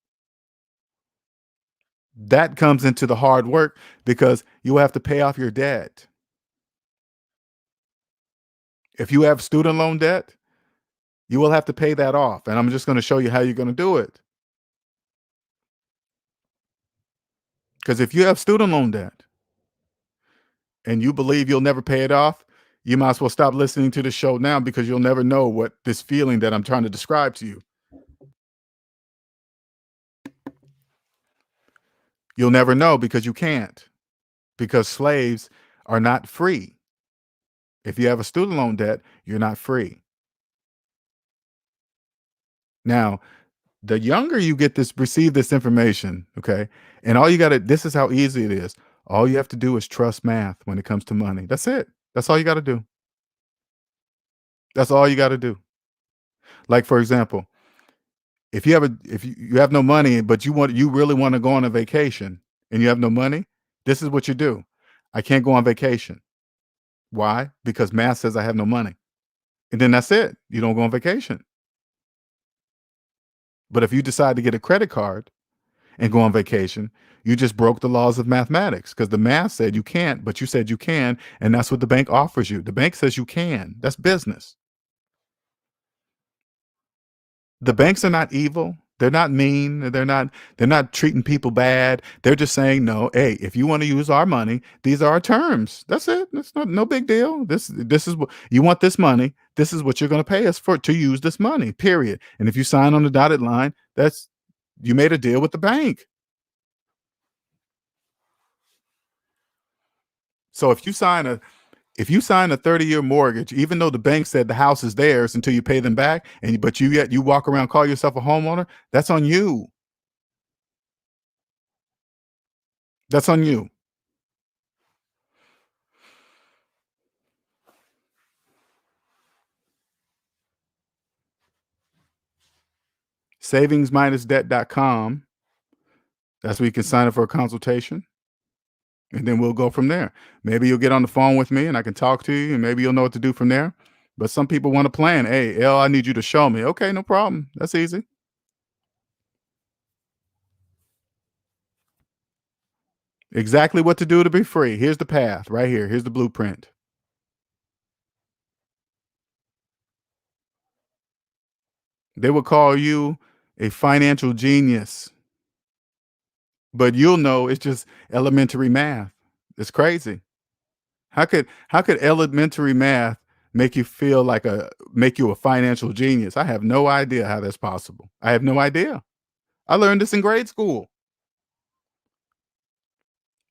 Speaker 2: That comes into the hard work because you have to pay off your debt. If you have student loan debt, you will have to pay that off. And I'm just going to show you how you're going to do it. Because if you have student loan debt and you believe you'll never pay it off, you might as well stop listening to the show now, because you'll never know what this feeling that I'm trying to describe to you. You'll never know because you can't. Because slaves are not free. If you have a student loan debt, you're not free. Now, the younger you receive this information, okay, and this is how easy it is. All you have to do is trust math when it comes to money. That's it. That's all you got to do. That's all you got to do. Like for example, if you have no money, but you really want to go on a vacation and you have no money, this is what you do. I can't go on vacation. Why? Because math says I have no money. And then that's it. You don't go on vacation. But if you decide to get a credit card and go on vacation, you just broke the laws of mathematics because the math said you can't, but you said you can, and that's what the bank offers you. The bank says you can. That's business. The banks are not evil. They're not mean. They're not treating people bad. They're just saying, no, hey, if you want to use our money, these are our terms. That's it. That's not no big deal. This is what you want this money. This is what you're going to pay us for to use this money, period. And if you sign on the dotted line, that's you made a deal with the bank. So if you sign a 30-year mortgage, even though the bank said the house is theirs until you pay them back, but you walk around call yourself a homeowner, that's on you. That's on you. Savingsminusdebt.com. That's where you can sign up for a consultation. And then we'll go from there. Maybe you'll get on the phone with me and I can talk to you and maybe you'll know what to do from there. But some people want to plan. Hey, L, I need you to show me. Okay, no problem. That's easy. Exactly what to do to be free. Here's the path right here. Here's the blueprint. They will call you a financial genius, but you'll know it's just elementary math. It's crazy. How could elementary math make you a financial genius? I have no idea how that's possible. I have no idea. I learned this in grade school.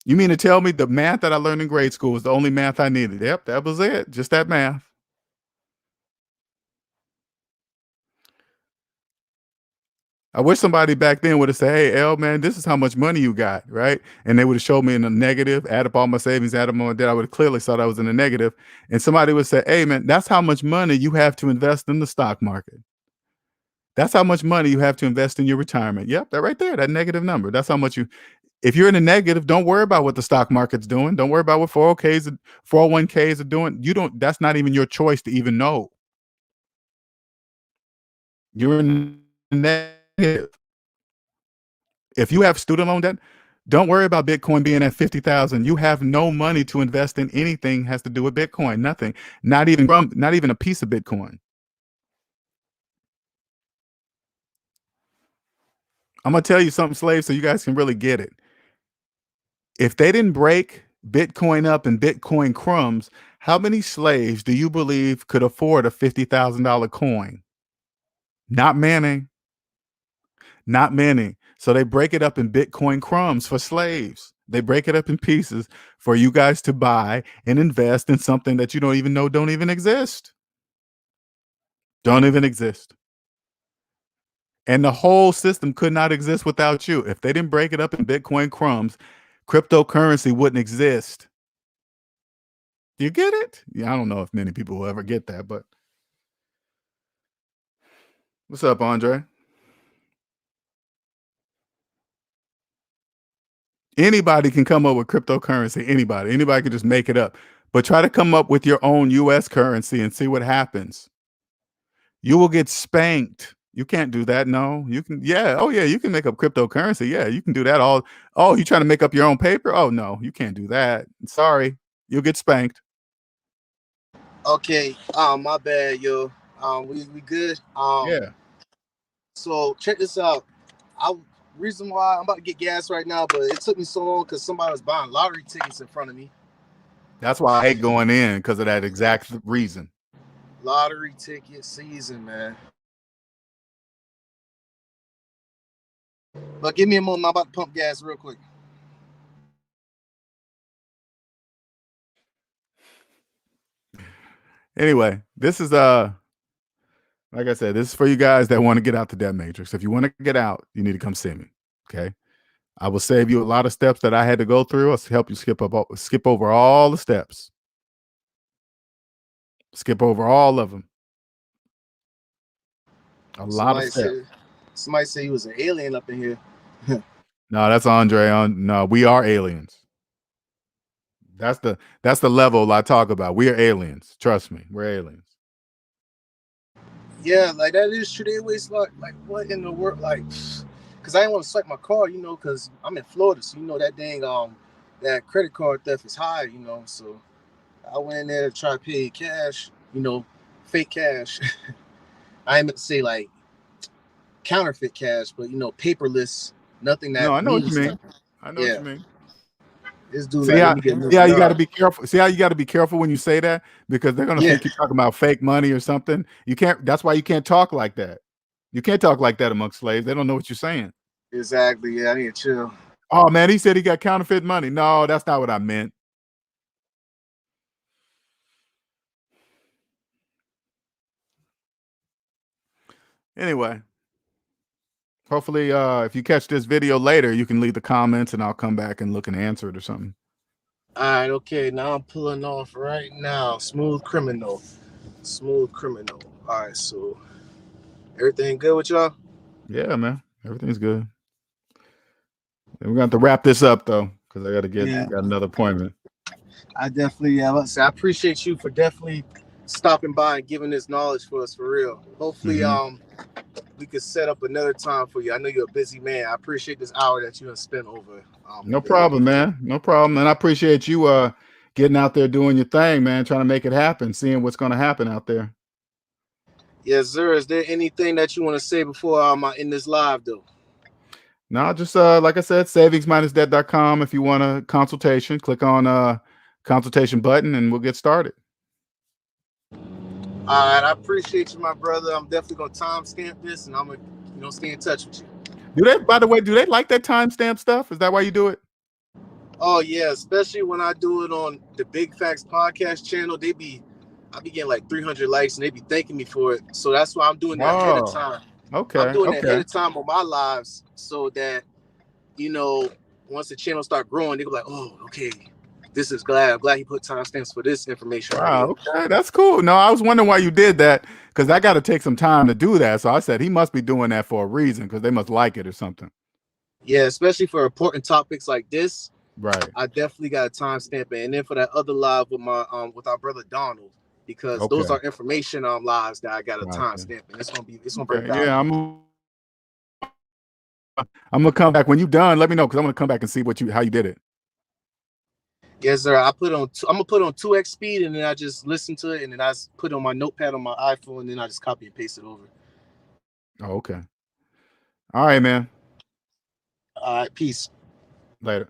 Speaker 2: You mean to tell me the math that I learned in grade school was the only math I needed? Yep, that was it. Just that math. I wish somebody back then would have said, "Hey, L, man, this is how much money you got," right? And they would have showed me in a negative, add up all my savings, add up all my debt. I would have clearly saw I was in a negative. And somebody would say, "Hey, man, that's how much money you have to invest in the stock market. That's how much money you have to invest in your retirement." Yep, that right there, that negative number. That's how much you. If you're in a negative, don't worry about what the stock market's doing. Don't worry about what 401ks are doing. You don't. That's not even your choice to even know. You're in negative. If you have student loan debt, don't worry about Bitcoin being at 50,000. You have no money to invest in anything has to do with Bitcoin. Nothing. Not even a piece of Bitcoin. I'm gonna tell you something, slaves, so you guys can really get it. If they didn't break Bitcoin up in Bitcoin crumbs, how many slaves do you believe could afford a $50,000 coin? Not many. Not many. So they break it up in Bitcoin crumbs for slaves. They break it up in pieces for you guys to buy and invest in something that you don't even know don't even exist. Don't even exist. And the whole system could not exist without you. If they didn't break it up in Bitcoin crumbs, cryptocurrency wouldn't exist. You get it? Yeah, I don't know if many people will ever get that, but what's up, Andre? Anybody can come up with cryptocurrency. Anybody can just make it up. But try to come up with your own US currency and see what happens. You will get spanked. You can't do that. No, you can. Yeah. Oh, yeah. You can make up cryptocurrency. Yeah, you can do that. Oh, you trying to make up your own paper? Oh, no, you can't do that. Sorry, you'll get spanked.
Speaker 3: Okay. My bad, yo. We good.
Speaker 2: Yeah.
Speaker 3: So check this out. Reason why I'm about to get gas right now, but it took me so long because somebody was buying lottery tickets in front of me.
Speaker 2: That's why I hate going in because of that exact reason.
Speaker 3: Lottery ticket season, man. But give me a moment. I'm about to pump gas real quick.
Speaker 2: Anyway, this is like I said, this is for you guys that want to get out the debt matrix. If you want to get out, you need to come see me. Okay. I will save you a lot of steps that I had to go through. I'll help you skip over all the steps. Skip over all of them. A lot of
Speaker 3: Somebody
Speaker 2: steps.
Speaker 3: said, somebody said he was an alien up in here.
Speaker 2: No, that's Andre. No, we are aliens. That's the level I talk about. We are aliens. Trust me, we're aliens.
Speaker 3: Yeah, like that is true. They always like what in the world, like, because I didn't want to swipe my card, because I'm in Florida, so that dang that credit card theft is high, So I went in there to try to pay cash, fake cash. I ain't meant to say like counterfeit cash, but paperless, nothing
Speaker 2: No,
Speaker 3: that
Speaker 2: I know what you
Speaker 3: means
Speaker 2: mean.
Speaker 3: nothing.
Speaker 2: I know what
Speaker 3: Yeah,
Speaker 2: you mean.
Speaker 3: this dude
Speaker 2: See
Speaker 3: like, let
Speaker 2: how
Speaker 3: me get
Speaker 2: see how you got to
Speaker 3: $1 million.
Speaker 2: be careful. See how you got to be careful when you say that, because they're gonna
Speaker 3: Yeah,
Speaker 2: think you're talking about fake money or something. You can't. That's why you can't talk like that. You can't talk like that amongst slaves. They don't know what you're saying.
Speaker 3: exactly. Yeah, I need to chill.
Speaker 2: Oh man, he said he got counterfeit money. No, that's not what I meant. Anyway, hopefully, if you catch this video later, you can leave the comments and I'll come back and look and answer it or something.
Speaker 3: All right, okay. Now I'm pulling off right now. Smooth criminal. Smooth criminal. All right, so everything good with y'all?
Speaker 2: Yeah, man, everything's good. We're gonna have to wrap this up though, because I
Speaker 3: Yeah,
Speaker 2: got another appointment.
Speaker 3: I definitely. Yeah, let's say I appreciate you for definitely stopping by and giving this knowledge for us for real. Hopefully,
Speaker 2: Mm-hmm.
Speaker 3: we could set up another time for you. I know you're a busy man. I appreciate this hour that you have spent over
Speaker 2: No
Speaker 3: with me.
Speaker 2: problem, man. No problem. And I appreciate you getting out there doing your thing, man, trying to make it happen, seeing what's gonna happen out there.
Speaker 3: Yes, sir. Is there anything that you want to say before I end this live though?
Speaker 2: No, just like I said, savings-debt.com. If you want a consultation, click on consultation button and we'll get started.
Speaker 3: All right, I appreciate you, my brother. I'm definitely gonna timestamp this, and I'm gonna stay in touch with you.
Speaker 2: Do they, by the way, do they like that timestamp stuff? Is that why you do it?
Speaker 3: Oh yeah, especially when I do it on the Big Facts podcast channel. I be getting like 300 likes, and they be thanking me for it. So that's why I'm doing it ahead of
Speaker 2: Oh,
Speaker 3: time. I'm
Speaker 2: okay,
Speaker 3: doing it ahead
Speaker 2: okay.
Speaker 3: of time on my lives, so that once the channel start growing, they go like, oh, okay, I'm glad he put timestamps for this information right
Speaker 2: Wow,
Speaker 3: here.
Speaker 2: okay, that's cool. No, I was wondering why you did that, because I got to take some time to do that. So I said he must be doing that for a reason, because they must like it or something.
Speaker 3: Yeah, especially for important topics like this.
Speaker 2: Right.
Speaker 3: I definitely got a timestamp it. And then for that other live with my with our brother Donald, because those
Speaker 2: Okay.
Speaker 3: are information lives that I got a
Speaker 2: Gotcha.
Speaker 3: timestamp, and it's gonna bring
Speaker 2: Okay.
Speaker 3: value.
Speaker 2: Yeah, I'm gonna come back when you're done. Let me know, because I'm gonna come back and see how you did it.
Speaker 3: Yes, sir. I'm gonna put on 2x speed, and then I just listen to it, and then I put it on my notepad on my iPhone, and then I just copy and paste it over.
Speaker 2: Oh, okay. All right, man.
Speaker 3: All right, peace.
Speaker 2: Later.